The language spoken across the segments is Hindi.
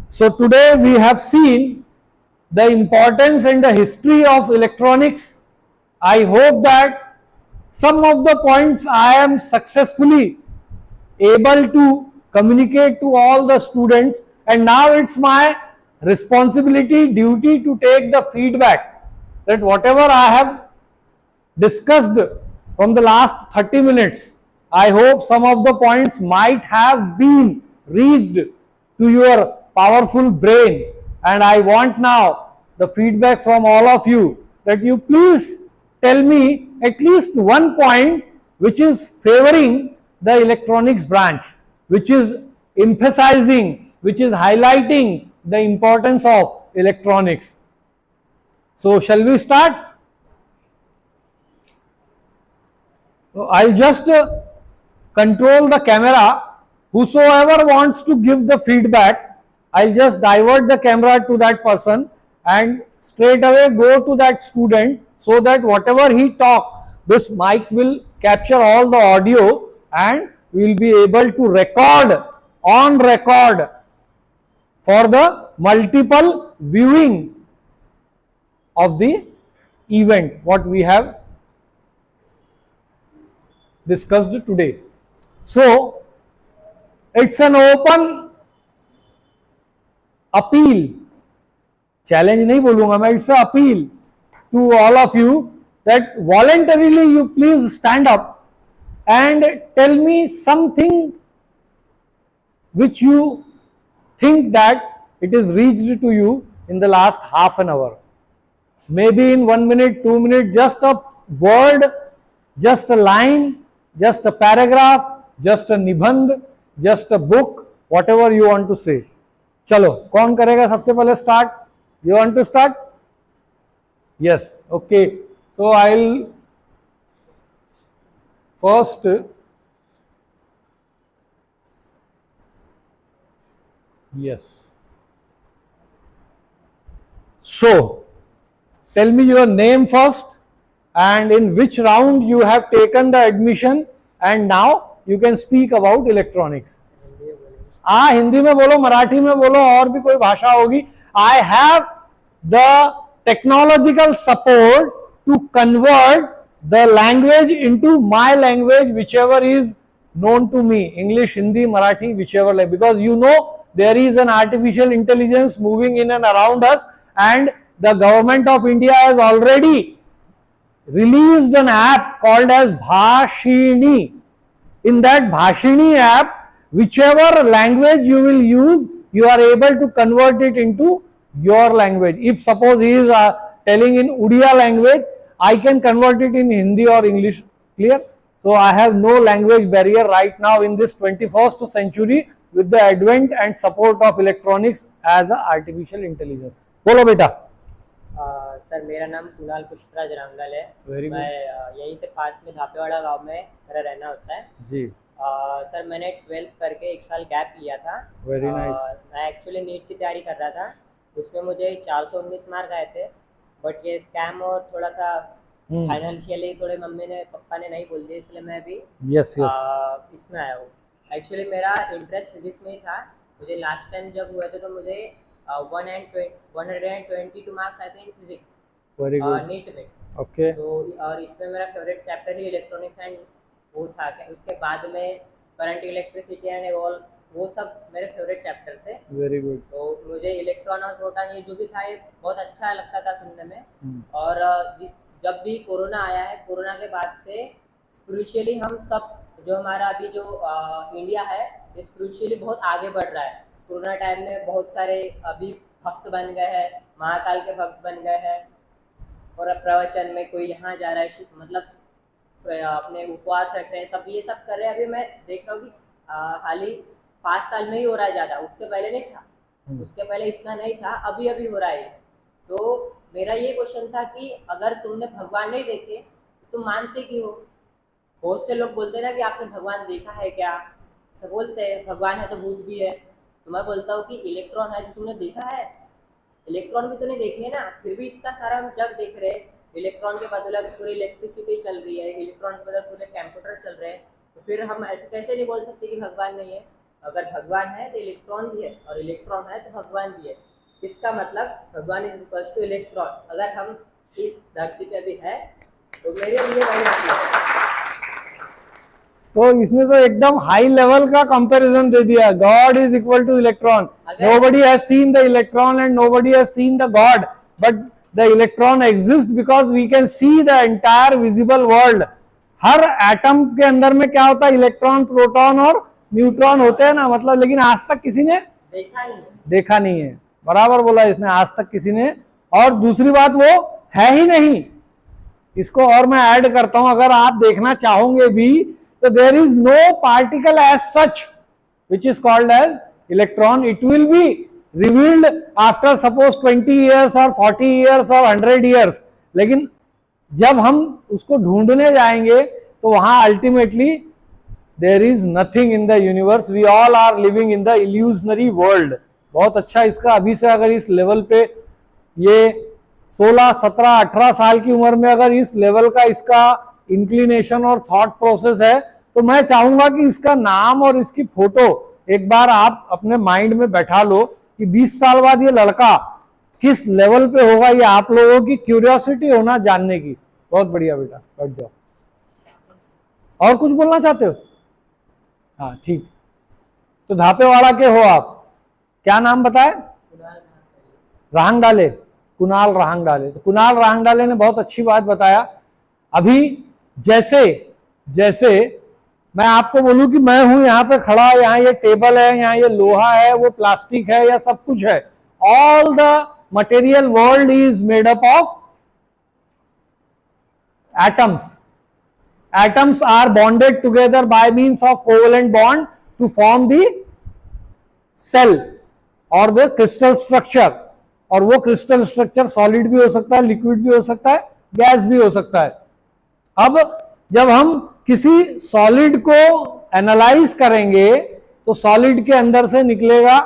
So today we have seen the importance and the history of electronics. I hope that some of the points I am successfully able to communicate to all the students, and now it's my responsibility, duty to take the feedback that whatever I have discussed from the last 30 minutes, I hope some of the points might have been reached to your powerful brain, and I want now the feedback from all of you that you please tell me at least one point which is favoring the electronics branch, which is emphasizing, which is highlighting the importance of electronics. So shall we start? I'll just control the camera. Whosoever wants to give the feedback, I'll just divert the camera to that person and straight away go to that student, so that whatever he talk, this mic will capture all the audio and we will be able to record on record for the multiple viewing of the event what we have discussed today. So it's an open appeal, challenge नहीं बोलूंगा मैं, it's an appeal to all of you that voluntarily you please stand up and tell me something which you think that it is reached to you in the last half an hour. Maybe in 1 minute, 2 minutes, just a word, just a line, just a paragraph, just a निबंध, just a book, whatever you want to say. चलो कौन करेगा सबसे पहले start? You want to start? Yes, okay. So I'll first yes. So tell me your name first and in which round you have taken the admission, and now you can speak about electronics. हाँ हिंदी में बोलो, मराठी में बोलो, और भी कोई भाषा होगी. I have the technological support to convert the language into my language, whichever is known to me, English, Hindi, Marathi, whichever language, because you know there is an artificial intelligence moving in and around us, and the government of India has already released an app called as Bhashini. In that Bhashini app, whichever language you will use, you are able to convert it into your language. If suppose he is telling in Udiya language, I can convert it in Hindi or English. Clear? So I have no language barrier right now in this 21st century with the advent and support of electronics as a artificial intelligence. बोलो बेटा. सर मेरा नाम कुणाल पुष्पराज रांगल है. Very good. मैं यहीं से पास में धापेवाड़ा गांव में मेरा रहना होता है जी. सर मैंने 12th करके 1 साल गैप लिया था. Very nice. मैं एक्चुअली नीट की तैयारी कर रहा था. उसमें मुझे 419 मार्क आए थे, बट ये स्कैम और थोड़ा सा फाइनेंशियली थोड़े मम्मी ने पापा ने नहीं बोल दिया, इसलिए मैं अभी इसमें आया हूँ. एक्चुअली मेरा इंटरेस्ट फिजिक्स में ही था. मुझे लास्ट टाइम जब हुए थे तो मुझे 122 मार्क्स आए थे इन फिजिक्स नीट में. ओके. तो और इसमें मेरा favourite chapter he electronics and वो था. उसके बाद में करंट, इलेक्ट्रिसिटी एंड ऑल, वो सब मेरे फेवरेट चैप्टर थे. Very good. तो मुझे इलेक्ट्रॉन और प्रोटॉन ये जो भी था ये बहुत अच्छा लगता था सुनने में. और जब भी कोरोना आया है, कोरोना के बाद से स्पिरिचुअली हम सब जो हमारा अभी जो इंडिया है ये स्पिरिचुअली बहुत आगे बढ़ रहा है. कोरोना टाइम में बहुत सारे अभी भक्त बन गए हैं, महाकाल के भक्त बन गए हैं, और प्रवचन में कोई यहाँ जा रहा है, मतलब अपने उपवास रख रहे हैं, सब ये सब कर रहे हैं. अभी मैं देख रहा हूँ कि हाल ही 5 साल में ही हो रहा है ज़्यादा, उसके पहले नहीं था. उसके पहले इतना नहीं था, अभी अभी हो रहा है. तो मेरा ये क्वेश्चन था कि अगर तुमने भगवान नहीं देखे तो तुम मानते क्यों हो? बहुत से लोग बोलते हैं ना कि आपने भगवान देखा है क्या, ऐसा बोलते हैं. भगवान है तो भूत भी है. तो मैं बोलता हूँ कि इलेक्ट्रॉन है तो तुमने देखा है? इलेक्ट्रॉन भी तो नहीं देखे है ना, फिर भी इतना सारा हम जग देख रहे हैं. इलेक्ट्रॉन के बदले पूरी इलेक्ट्रिसिटी चल रही है, इलेक्ट्रॉन के बदले पूरे कंप्यूटर चल रहे हैं. तो फिर हम ऐसे कैसे नहीं बोल सकते कि भगवान नहीं है? अगर भगवान है तो इलेक्ट्रॉन भी है, और इलेक्ट्रॉन है तो भगवान भी है। इसका मतलब भगवान इज इक्वल टू इलेक्ट्रॉन। अगर हम इस धरती पे भी है तो मेरे लिए वही है। तो इसने तो एकदम हाई लेवल का कंपैरिजन दे दिया, God is equal to electron. Nobody has seen the electron and nobody has seen the God, but the electron exist because we can see the entire visible world. हर एटम के अंदर में क्या होता है, इलेक्ट्रॉन, प्रोटॉन और न्यूट्रॉन होते हैं ना, मतलब, लेकिन आज तक किसी ने देखा नहीं है। बराबर बोला इसने, आज तक किसी ने। और दूसरी बात, वो है ही नहीं। इसको और मैं ऐड करता हूं, अगर आप देखना चाहोगे भी तो there is no particle as such which is called as electron. It will be revealed after suppose 20 years और 40 years और 100 years। लेकिन जब हम उसको ढूंढने जाएंगे तो वहां ultimately there is nothing in the universe. We all are living in the illusionary world. बहुत अच्छा इसका अभी से अगर इस लेवल पे, ये 16, 17, 18 साल की उम्र में अगर इस लेवल का इसका इंक्लिनेशन और थॉट प्रोसेस है, तो मैं चाहूंगा कि इसका नाम और इसकी फोटो एक बार आप अपने माइंड में बैठा लो कि 20 साल बाद ये लड़का किस लेवल पे होगा। ये आप लोगों की क्यूरियोसिटी होना जानने की। बहुत बढ़िया बेटा, बैठ जाओ। और कुछ बोलना चाहते हो? हाँ ठीक। तो धापेवाड़ा के हो आप, क्या नाम बताए? राहंगडाले, कुणाल राहंगडाले। तो कुणाल राहंगडाले ने बहुत अच्छी बात बताया। अभी जैसे जैसे मैं आपको बोलूं कि मैं हूं यहाँ पे खड़ा, यहाँ ये टेबल है, यहाँ ये लोहा है, वो प्लास्टिक है, या सब कुछ है। All the material world is made up of atoms. Atoms are bonded together by means of covalent bond to form the cell or the crystal structure. और वो क्रिस्टल स्ट्रक्चर सॉलिड भी हो सकता है, लिक्विड भी हो सकता है, गैस भी हो सकता है। अब जब हम किसी सॉलिड को एनालाइज करेंगे तो सॉलिड के अंदर से निकलेगा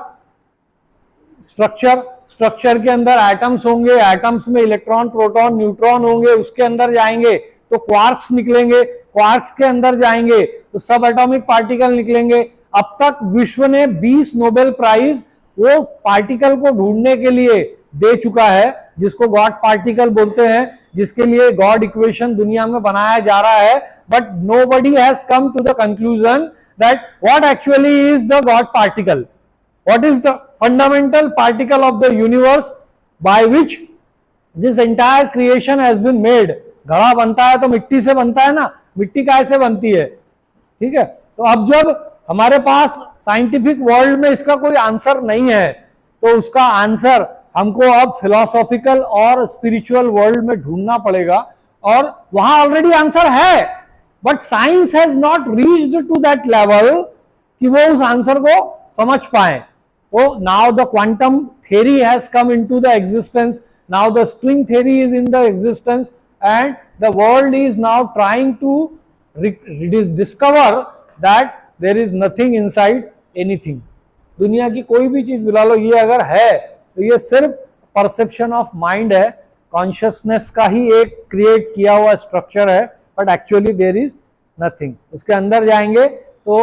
स्ट्रक्चर, स्ट्रक्चर के अंदर एटम्स होंगे, एटम्स में इलेक्ट्रॉन, प्रोटॉन, न्यूट्रॉन होंगे, उसके अंदर जाएंगे तो क्वार्क्स निकलेंगे, क्वार्क्स के अंदर जाएंगे तो सब एटॉमिक पार्टिकल निकलेंगे। अब तक विश्व ने 20 नोबेल प्राइज वो पार्टिकल को ढूंढने के लिए दे चुका है, जिसको गॉड पार्टिकल बोलते हैं, जिसके लिए गॉड इक्वेशन दुनिया में बनाया जा रहा है। But nobody has come to the conclusion that what actually is the God particle, what is the fundamental particle of the universe by which this entire creation has been made. घड़ा बनता है तो मिट्टी से बनता है ना, मिट्टी कैसे बनती है, ठीक है। तो अब जब हमारे पास साइंटिफिक वर्ल्ड में इसका कोई आंसर नहीं है, तो उसका आंसर हमको अब फिलोसॉफिकल और स्पिरिचुअल वर्ल्ड में ढूंढना पड़ेगा। और वहां ऑलरेडी आंसर है, but science has not reached to that level कि वो उस आंसर को समझ पाए। तो now the quantum theory has come into the existence, now the string theory is in the existence, and the world is now trying to discover that there is nothing inside anything. दुनिया की कोई भी चीज बुला लो, ये अगर है तो ये सिर्फ परसेप्शन ऑफ माइंड है, कॉन्शियसनेस का ही एक क्रिएट किया हुआ स्ट्रक्चर है, but actually there is nothing. उसके अंदर जाएंगे तो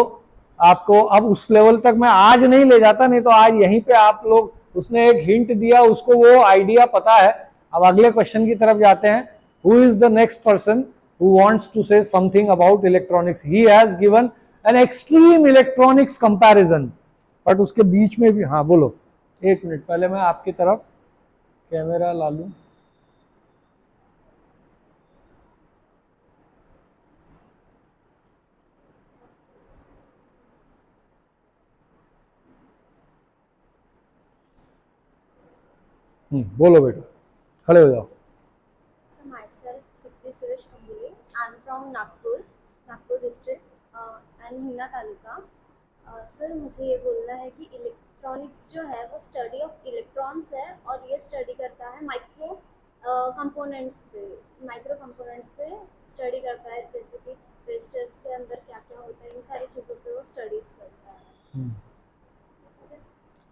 आपको, अब उस लेवल तक मैं आज नहीं ले जाता, नहीं तो आज यहीं पे आप लोग, उसने एक हिंट दिया, उसको वो आइडिया पता है। अब अगले क्वेश्चन की तरफ जाते हैं। Who is the next person who wants to say something about electronics? He has given an extreme electronics comparison. But उसके बीच में भी, हाँ बोलो, एक मिनट पहले मैं आपकी तरफ कैमरा ला लूं। बोलो बेटा, खड़े हो जाओ। Suresh Kambule. I'm from Nagpur district and Hingna taluka. Sir मुझे ये बोलना है कि इलेक्ट्रॉनिक्स जो है वो स्टडी ऑफ इलेक्ट्रॉन्स है, और ये स्टडी करता है माइक्रो कंपोनेंट्स पे स्टडी करता है, जैसे कि रेजिस्टर्स के अंदर क्या क्या होता है, इन सारी चीज़ों पे वो स्टडीज करता है।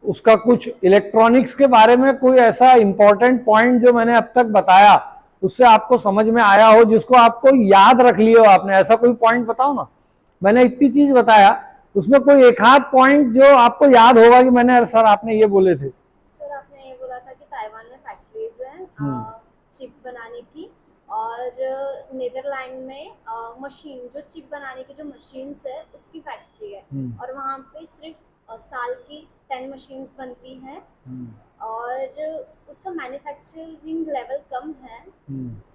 उसका कुछ इलेक्ट्रॉनिक्स के बारे में कोई ऐसा इंपॉर्टेंट पॉइंट जो मैंने अब तक बताया उससे आपको समझ में आया हो, जिसको आपको याद रख लिया हो आपने, ऐसा कोई पॉइंट बताओ ना। मैंने इतनी चीज बताया, उसमें कोई एक आध पॉइंट जो आपको याद होगा कि मैंने सर आपने ये बोले थे? सर आपने ये बोला था कि ताइवान में फैक्ट्रीज हैं चिप बनाने की, और नीदरलैंड में मशीन जो चिप बनाने की जो मशीन्स है उसकी फैक्ट्री है, और वहाँ पे सिर्फ साल की 10 मशीन्स बनती हैं, और उसका मैन्युफैक्चरिंग लेवल कम है,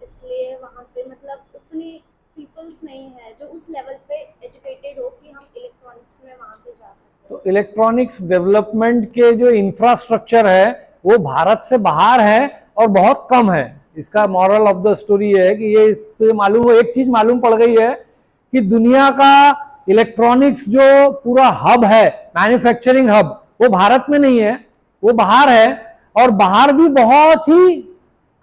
इसलिए वहाँ पे मतलब उतनी पीपल्स नहीं है जो उस लेवल पे एजुकेटेड हो कि हम इलेक्ट्रॉनिक्स में वहाँ पे जा सकते तो इलेक्ट्रॉनिक्स डेवलपमेंट के जो इंफ्रास्ट्रक्चर है वो भारत से बाहर है और बहुत कम है। इसका मॉरल ऑफ द स्टोरी है कि ये इसको मालूम हो, एक चीज मालूम पड़ गई है कि दुनिया का इलेक्ट्रॉनिक्स जो पूरा हब है, मैन्युफैक्चरिंग हब, वो भारत में नहीं है, वो बाहर है, और बाहर भी बहुत ही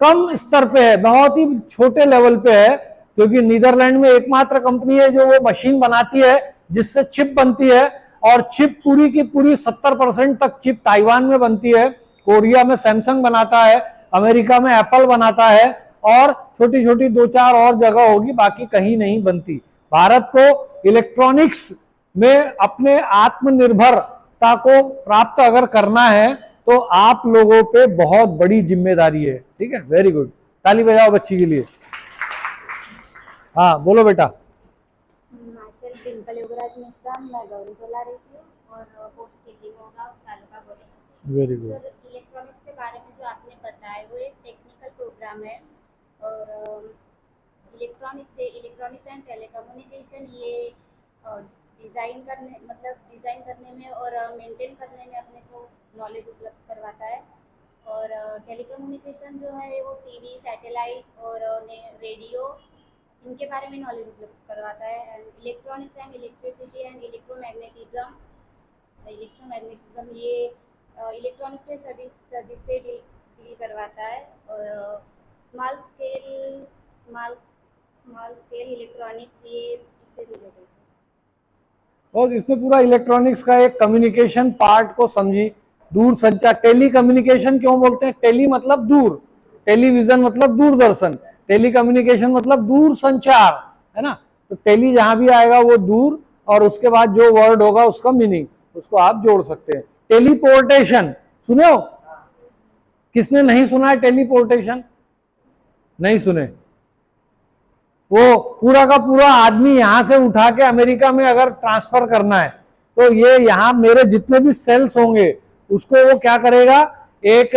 कम स्तर पे है, बहुत ही छोटे लेवल पे है, क्योंकि नीदरलैंड में एकमात्र कंपनी है जो वो मशीन बनाती है जिससे चिप बनती है, और चिप पूरी की पूरी 70% तक चिप ताइवान में बनती है। कोरिया में सैमसंग बनाता है, अमेरिका में एप्पल बनाता है, और छोटी छोटी 2-4 और जगह होगी, बाकी कहीं नहीं बनती। भारत को इलेक्ट्रॉनिक्स में अपने आत्मनिर्भरता को प्राप्त अगर करना है तो आप लोगों पे बहुत बड़ी जिम्मेदारी है। ठीक है, वेरी गुड, ताली बजाओ बच्ची के लिए। हाँ बोलो बेटा। सेल्फ डिम्पल योगराज मिश्रा, मैं गौरी बोला रही थी, और पोस्ट दिल्ली में होगा, taluka Goregaon. Very good. Sir electronics के बारे में जो आपने बताया वो एक टेक्निकल प्रोग्राम है, और इलेक्ट्रॉनिक्स एंड टेलीकम्युनिकेशन ये डिज़ाइन करने में और मेंटेन करने में अपने को नॉलेज उपलब्ध करवाता है, और टेलीकम्युनिकेशन जो है वो टीवी, सैटेलाइट और रेडियो, इनके बारे में नॉलेज उपलब्ध करवाता है। And electronics and electricity and electromagnetism ये इलेक्ट्रॉनिक्स से स्टडी से डील करवाता है, और स्मॉल स्केल इलेक्ट्रॉनिक्स ये इससे रिलेटेड है। और इसने पूरा इलेक्ट्रॉनिक्स का एक कम्युनिकेशन पार्ट को समझी। दूर संचार, टेली कम्युनिकेशन क्यों बोलते हैं? टेली मतलब दूर, टेलीविजन मतलब दूरदर्शन, टेली कम्युनिकेशन मतलब दूर संचार, है ना? तो टेली जहां भी आएगा वो दूर, और उसके बाद जो वर्ड होगा उसका मीनिंग, उसको आप जोड़ सकते हैं। टेलीपोर्टेशन सुने हो? किसने नहीं सुना है टेलीपोर्टेशन? नहीं सुने? वो पूरा का पूरा आदमी यहां से उठा के अमेरिका में अगर ट्रांसफर करना है तो ये यहां मेरे जितने भी सेल्स होंगे उसको वो क्या करेगा, एक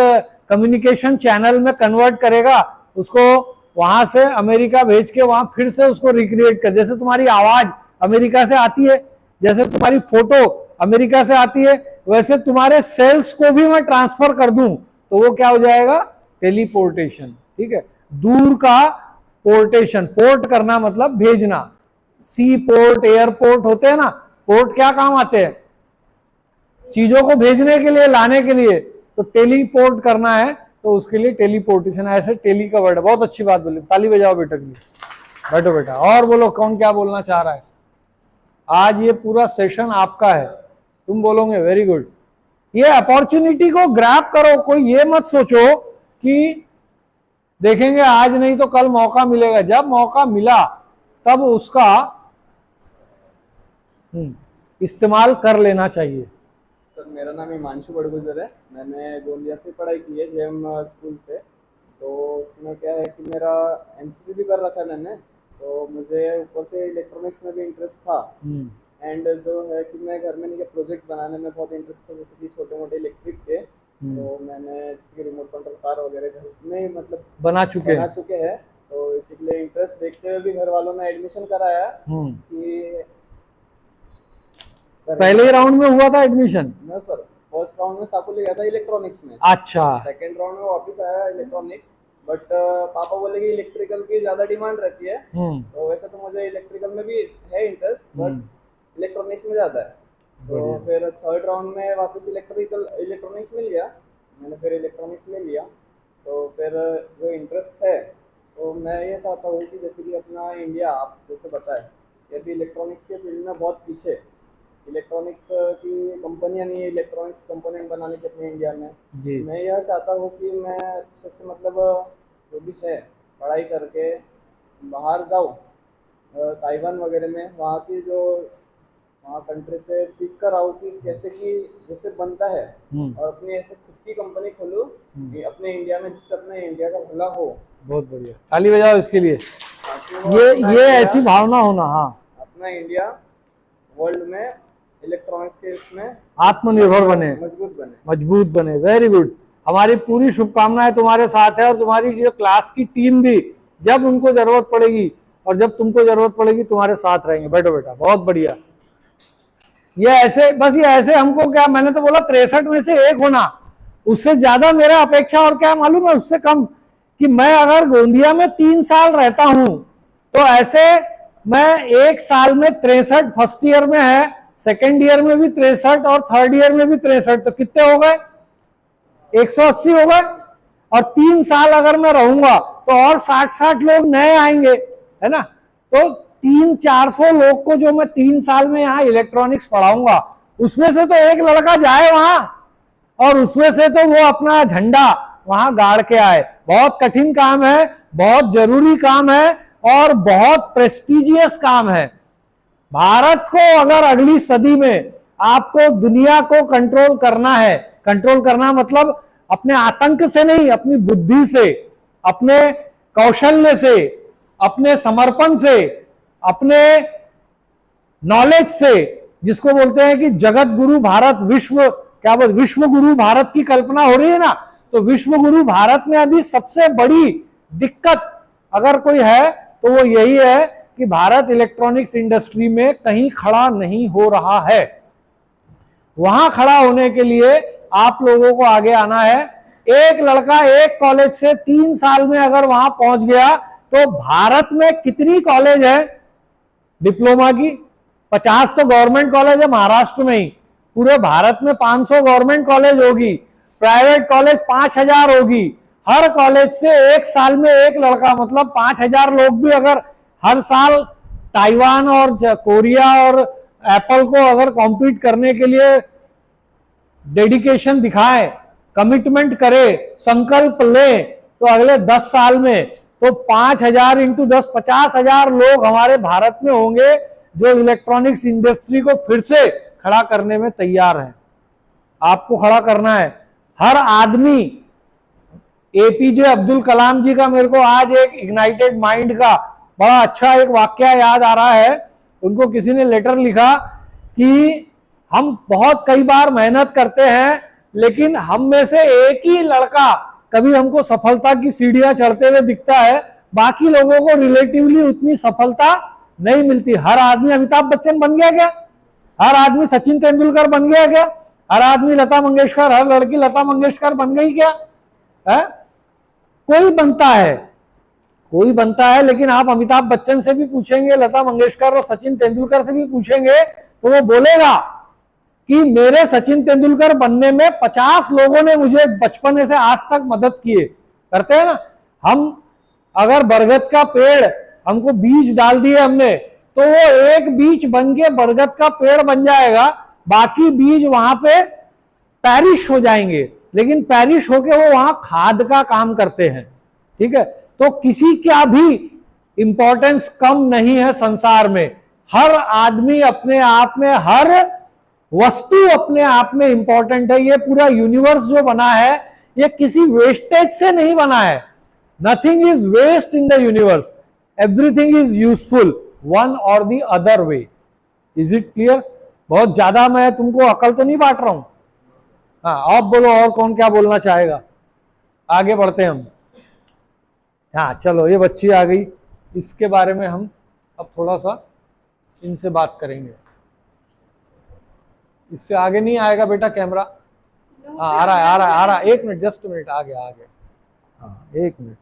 कम्युनिकेशन चैनल में कन्वर्ट करेगा, उसको वहां से अमेरिका भेज के वहां फिर से उसको रिक्रिएट कर, जैसे तुम्हारी आवाज अमेरिका से आती है, जैसे तुम्हारी फोटो अमेरिका से आती है, वैसे तुम्हारे सेल्स को भी मैं ट्रांसफर कर दूं तो वो क्या हो जाएगा? टेलीपोर्टेशन। ठीक है, दूर का पोर्टेशन, पोर्ट करना मतलब भेजना। सी पोर्ट, एयरपोर्ट होते हैं ना, पोर्ट क्या काम आते हैं? चीजों को भेजने के लिए, लाने के लिए। तो टेलीपोर्ट करना है तो उसके लिए टेलीपोर्टेशन, ऐसे टेली का वर्ड है। बहुत अच्छी बात बोली, ताली बजाओ बेटा के लिए। बैठो बेटा, और बोलो कौन क्या बोलना चाह रहा है? आज ये पूरा सेशन आपका है, तुम बोलोगे। Very good. ये अपॉर्चुनिटी को ग्रैब करो, कोई ये मत सोचो कि देखेंगे आज नहीं तो कल मौका मिलेगा। जब मौका मिला तब उसका इस्तेमाल कर लेना चाहिए। सर मेरा नाम हिमांशु बड़गुजर है, मैंने गोंदिया से पढ़ाई की है, जेएम स्कूल से। तो उसमें क्या है कि मेरा एनसीसी भी कर रखा है मैंने, तो मुझे ऊपर से इलेक्ट्रॉनिक्स में भी इंटरेस्ट था। एंड जो है कि मैं घर में नीचे प्रोजेक्ट बनाने में बहुत इंटरेस्ट था, जैसे कि छोटे मोटे इलेक्ट्रिक के। तो मैंने जैसे कि रिमोट कंट्रोल कार वगैरह घर में मतलब बना चुके हैं। तो इसीलिए इंटरेस्ट देखते हुए भी घर वालों ने एडमिशन कराया कि पहले राउंड में हुआ था एडमिशन? ना सर, फर्स्ट राउंड में साकू ले गया था इलेक्ट्रॉनिक्स में। अच्छा। सेकंड राउंड में वापस आया इलेक्ट्रॉनिक्स, बट पापा बोले कि इलेक्ट्रिकल की ज्यादा डिमांड रहती है। तो वैसे तो मुझे इलेक्ट्रिकल में भी है इंटरेस्ट, बट इलेक्ट्रॉनिक्स में ज्यादा है। तो फिर थर्ड राउंड में वापस इलेक्ट्रॉनिक्स मिल गया, मैंने फिर इलेक्ट्रॉनिक्स ले लिया। तो फिर जो इंटरेस्ट है तो मैं ये चाहता हूँ कि जैसे कि अपना इंडिया, आप जैसे बताए कि अभी इलेक्ट्रॉनिक्स के फील्ड में बहुत पीछे, इलेक्ट्रॉनिक्स की कंपनियां नहीं है इलेक्ट्रॉनिक्स कंपोनेंट बनाने के अपने इंडिया में जी। मैं यह चाहता हूँ कि मैं अच्छे से मतलब जो भी है पढ़ाई करके बाहर जाऊँ, ताइवान वगैरह में, वहाँ की जो वहाँ कंट्री से सीख कर आऊँ कि कैसे कि जैसे बनता है, हम्म, और अपनी ऐसे खुद की कंपनी खोलूँ कि अपने इंडिया में, जिससे अपने इंडिया का भला हो। बहुत बढ़िया, ताली बजाओ इसके लिए। ताकि वो ये अपना ये इंडिया, ऐसी भावना होना, हाँ, अपना इंडिया वर्ल्ड में इलेक्ट्रॉनिक्स के इसमें आत्मनिर्भर बने, मजबूत बने। मजबूत बने। वेरी गुड, हमारी पूरी शुभकामनाएं तुम्हारे साथ है, और तुम्हारी जो क्लास की टीम भी जब उनको जरूरत पड़ेगी और जब तुमको जरूरत पड़ेगी तुम्हारे साथ रहेंगे। बैठो बेटा, बहुत बढ़िया। ये ऐसे, बस ये ऐसे हमको क्या, मैंने तो बोला 63 में से एक होना, उससे ज्यादा मेरा अपेक्षा और क्या मालूम है, उससे कम, कि मैं अगर गोंदिया में 3 साल रहता हूं तो ऐसे मैं एक साल में 63, फर्स्ट ईयर में है, सेकेंड ईयर में भी 63 और थर्ड ईयर में भी 63, तो कितने हो गए, 180 हो गए। और 3 साल अगर मैं रहूंगा तो और 60 लोग नए आएंगे, है ना। तो 300-400 लोग को जो मैं 3 साल में यहाँ इलेक्ट्रॉनिक्स पढ़ाऊंगा, उसमें से तो एक लड़का जाए वहां, और उसमें से तो वो अपना झंडा वहां गाड़ के आए। बहुत कठिन काम है, बहुत जरूरी काम है, और बहुत प्रेस्टिजियस काम है। भारत को अगर अगली सदी में आपको दुनिया को कंट्रोल करना है, कंट्रोल करना मतलब अपने आतंक से नहीं, अपनी बुद्धि से, अपने कौशल्य से, अपने समर्पण से, अपने नॉलेज से, जिसको बोलते हैं कि जगत गुरु भारत, विश्व, क्या बोल, विश्व गुरु भारत की कल्पना हो रही है ना, तो विश्व गुरु भारत में अभी सबसे बड़ी दिक्कत अगर कोई है तो वो यही है कि भारत इलेक्ट्रॉनिक्स इंडस्ट्री में कहीं खड़ा नहीं हो रहा है। वहां खड़ा होने के लिए आप लोगों को आगे आना है। एक लड़का एक कॉलेज से 3 साल में अगर वहां पहुंच गया, तो भारत में कितनी कॉलेज है डिप्लोमा की, 50 तो गवर्नमेंट कॉलेज है महाराष्ट्र में ही, पूरे भारत में 500 गवर्नमेंट कॉलेज होगी, प्राइवेट कॉलेज 5000 होगी। हर कॉलेज से एक साल में एक लड़का, मतलब 5000 लोग भी अगर हर साल ताइवान और कोरिया और एप्पल को अगर कॉम्पीट करने के लिए डेडिकेशन दिखाए, कमिटमेंट करे, संकल्प ले, तो अगले 10 साल में तो 5000 इंटू 10, 50,000 लोग हमारे भारत में होंगे जो इलेक्ट्रॉनिक्स इंडस्ट्री को फिर से खड़ा करने में तैयार है। आपको खड़ा करना है हर आदमी। एपीजे अब्दुल कलाम जी का मेरे को आज एक इग्नाइटेड माइंड का बड़ा अच्छा एक वाक्य याद आ रहा है। उनको किसी ने लेटर लिखा कि हम बहुत कई बार मेहनत करते हैं, लेकिन हम में से एक ही लड़का कभी हमको सफलता की सीढ़ियां चढ़ते हुए दिखता है, बाकी लोगों को रिलेटिवली उतनी सफलता नहीं मिलती। हर आदमी अमिताभ बच्चन बन गया क्या? हर आदमी सचिन तेंदुलकर बन गया क्या? हर आदमी लता मंगेशकर, हर लड़की लता मंगेशकर बन गई क्या? है? कोई बनता है, कोई बनता है, लेकिन आप अमिताभ बच्चन से भी पूछेंगे, लता मंगेशकर और सचिन तेंदुलकर से भी पूछेंगे, तो वो बोलेगा कि मेरे सचिन तेंदुलकर बनने में 50 लोगों ने मुझे बचपन से आज तक मदद किए। करते हैं ना हम, अगर बरगद का पेड़ हमको बीज डाल दिए हमने, तो वो एक बीज बन के बरगद का पेड़ बन जाएगा, बाकी बीज वहां पे पैरिश हो जाएंगे, लेकिन पैरिश होके वो वहां खाद का काम करते हैं। ठीक है, तो किसी का भी इंपॉर्टेंस कम नहीं है संसार में। हर आदमी अपने आप में, हर वस्तु अपने आप में इंपॉर्टेंट है। ये पूरा यूनिवर्स जो बना है, ये किसी वेस्टेज से नहीं बना है। Nothing is waste in the universe, everything is useful one और the other way. Is it clear? बहुत ज्यादा मैं तुमको अकल तो नहीं बांट रहा हूं। हाँ, आप बोलो और कौन क्या बोलना चाहेगा? आगे बढ़ते हैं हम। हाँ चलो, ये बच्ची आ गई, इसके बारे में हम अब थोड़ा सा इनसे बात करेंगे। इससे आगे नहीं आएगा बेटा कैमरा। हाँ आ रहा है, आ रहा है, आ रहा है, 1 मिनट, जस्ट मिनट, आ गया, आ गया। हाँ 1 मिनट।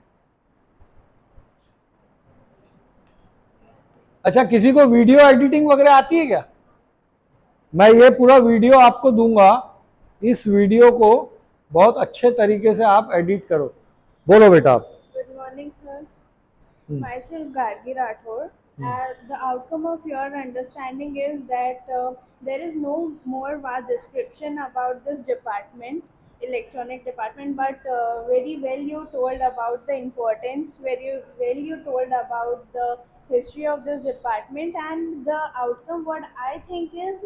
अच्छा, किसी को वीडियो एडिटिंग वगैरह आती है क्या? मैं ये पूरा वीडियो आपको दूंगा, इस वीडियो को बहुत अच्छे तरीके से आप एडिट करो। बोलो बेटा आप। Good morning, sir. Myself Gargi Rathore. The outcome of your understanding is that there is no more vast description about this department, electronic department, but very well you told about the importance, very well you told about the history of this department, and the outcome what I think is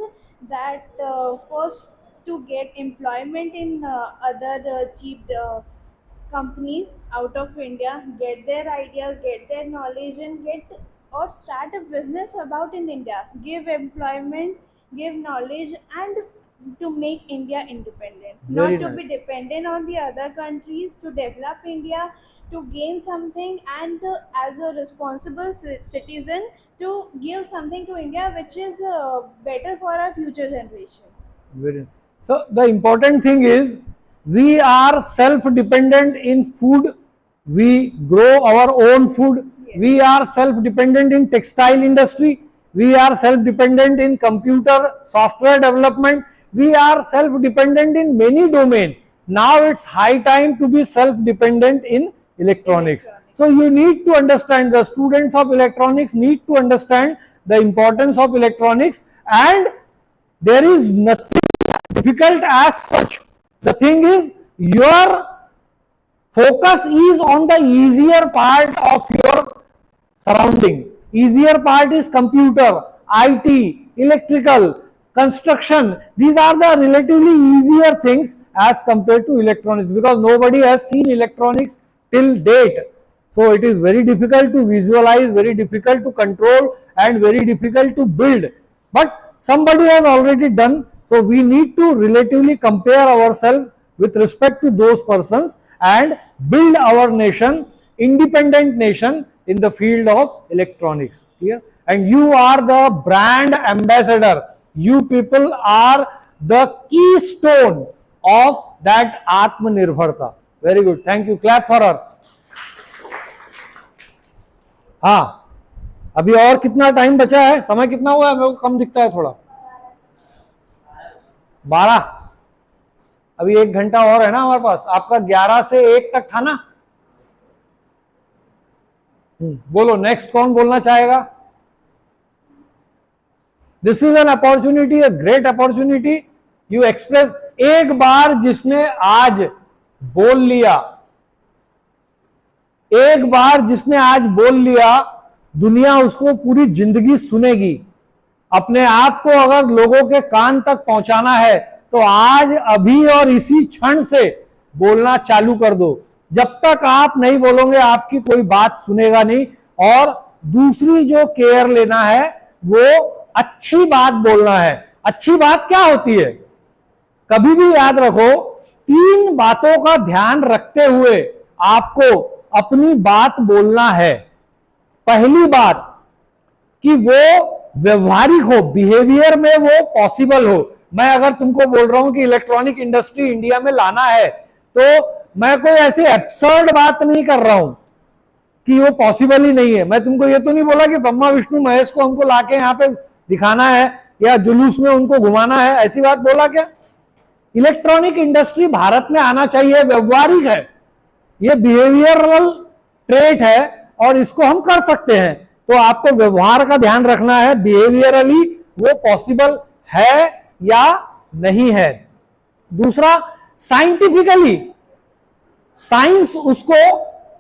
that first to get employment in other cheap companies out of India, get their ideas, get their knowledge, and get or start a business about in India, give employment, give knowledge, and to make India independent, Very not to be nice. dependent on the other countries, to develop India, to gain something, and as a responsible citizen to give something to India which is better for our future generation. Very. So the important thing is we are self-dependent in food. We grow our own food. Yes. We are self-dependent in textile industry. We are self-dependent in computer software development. We are self-dependent in many domains. Now it's high time to be self-dependent in electronics. So you need to understand, the students of electronics need to understand the importance of electronics, and there is nothing difficult as such. The thing is, your focus is on the easier part of your surrounding. Easier part is computer, IT, electrical, construction. These are the relatively easier things as compared to electronics, because nobody has seen electronics till date. So it is very difficult to visualize, very difficult to control, and very difficult to build. But somebody has already done, so we need to relatively compare ourselves with respect to those persons and build our nation, independent nation, in the field of electronics. Clear? And you are the brand ambassador. You people are the keystone of that Atmanirbharta. Very good. Thank you. Clap for her. हाँ, अभी और कितना टाइम बचा है? समय कितना हुआ है? मेरे को कम दिखता है थोड़ा। 12। अभी 1 घंटा और है ना हमारे पास। आपका 11 से 1 तक था ना? बोलो, नेक्स्ट कौन बोलना चाहेगा? This is an opportunity, a great opportunity. You express. एक बार जिसने आज बोल लिया, एक बार जिसने आज बोल लिया, दुनिया उसको पूरी जिंदगी सुनेगी। अपने आप को अगर लोगों के कान तक पहुंचाना है तो आज, अभी और इसी क्षण से बोलना चालू कर दो। जब तक आप नहीं बोलोगे आपकी कोई बात सुनेगा नहीं। और दूसरी जो केयर लेना है वो अच्छी बात बोलना है। अच्छी बात क्या होती है? कभी भी याद रखो, 3 बातों का ध्यान रखते हुए आपको अपनी बात बोलना है। पहली बात कि वो व्यवहारिक हो, बिहेवियर में वो पॉसिबल हो। मैं अगर तुमको बोल रहा हूं कि इलेक्ट्रॉनिक इंडस्ट्री इंडिया में लाना है, तो मैं कोई ऐसी एब्सर्ड बात नहीं कर रहा हूं कि वो पॉसिबल ही नहीं है। मैं तुमको ये तो नहीं बोला कि ब्रह्मा विष्णु महेश को हमको लाके यहाँ पे दिखाना है या जुलूस में उनको घुमाना है, ऐसी बात बोला क्या? इलेक्ट्रॉनिक इंडस्ट्री भारत में आना चाहिए, व्यवहारिक है, ये बिहेवियरल ट्रेट है और इसको हम कर सकते हैं। तो आपको व्यवहार का ध्यान रखना है, बिहेवियरली वो पॉसिबल है या नहीं है। दूसरा, साइंटिफिकली, साइंस उसको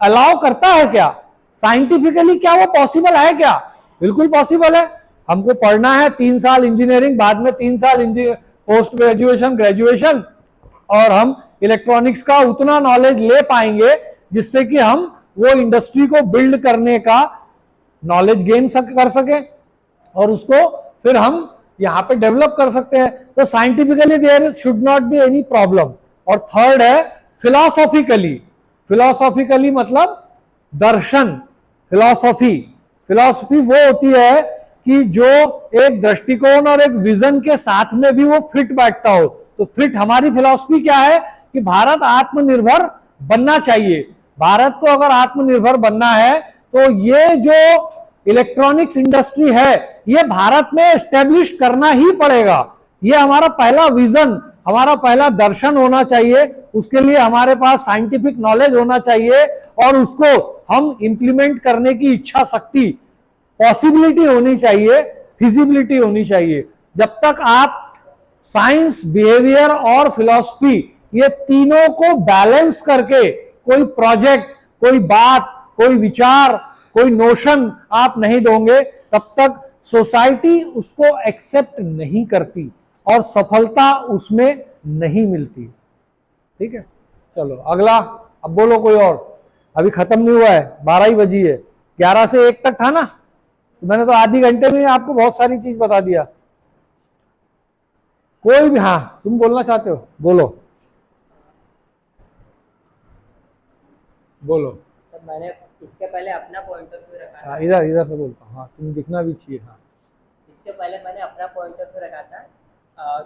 अलाउ करता है क्या? साइंटिफिकली क्या वो पॉसिबल है क्या? बिल्कुल पॉसिबल है। हमको पढ़ना है 3 साल इंजीनियरिंग, बाद में 3 साल पोस्ट ग्रेजुएशन, ग्रेजुएशन, और हम इलेक्ट्रॉनिक्स का उतना नॉलेज ले पाएंगे जिससे कि हम वो इंडस्ट्री को बिल्ड करने का नॉलेज गेन कर सके और उसको फिर हम यहां पे डेवलप कर सकते हैं। तो scientifically there should not be any problem. और थर्ड है फिलॉसॉफिकली। फिलॉसॉफिकली मतलब दर्शन, फिलॉसॉफी। फिलॉसफी वो होती है कि जो एक दृष्टिकोण और एक विजन के साथ में भी वो फिट बैठता हो। तो फिट हमारी फिलॉसफी क्या है कि भारत आत्मनिर्भर बनना चाहिए। भारत को अगर आत्मनिर्भर बनना है तो ये जो इलेक्ट्रॉनिक्स इंडस्ट्री है ये भारत में एस्टेब्लिश करना ही पड़ेगा। ये हमारा पहला विजन, हमारा पहला दर्शन होना चाहिए। उसके लिए हमारे पास साइंटिफिक नॉलेज होना चाहिए और उसको हम इंप्लीमेंट करने की इच्छा शक्ति, पॉसिबिलिटी होनी चाहिए, फिजिबिलिटी होनी चाहिए। जब तक आप साइंस, बिहेवियर और फिलॉसफी, ये तीनों को बैलेंस करके कोई प्रोजेक्ट, कोई बात, कोई विचार कोई नोशन आप नहीं दोगे, तब तक सोसाइटी उसको एक्सेप्ट नहीं करती और सफलता उसमें नहीं मिलती। ठीक है, चलो अगला, अब बोलो कोई और, अभी खत्म नहीं हुआ है, 12 ही बजी है, 11 से 1 तक था ना, तो मैंने तो आधी घंटे में आपको बहुत सारी चीज बता दिया। कोई भी, हाँ तुम बोलना चाहते हो बोलो, बोलो। सर मैंने इसके पहले अपना पॉइंट ऑफ व्यू रखा था। इधर इधर से बोलता हूँ, हाँ तुम दिखना भी चाहिए। हाँ, इसके पहले मैंने अपना पॉइंट ऑफ व्यू रखा था।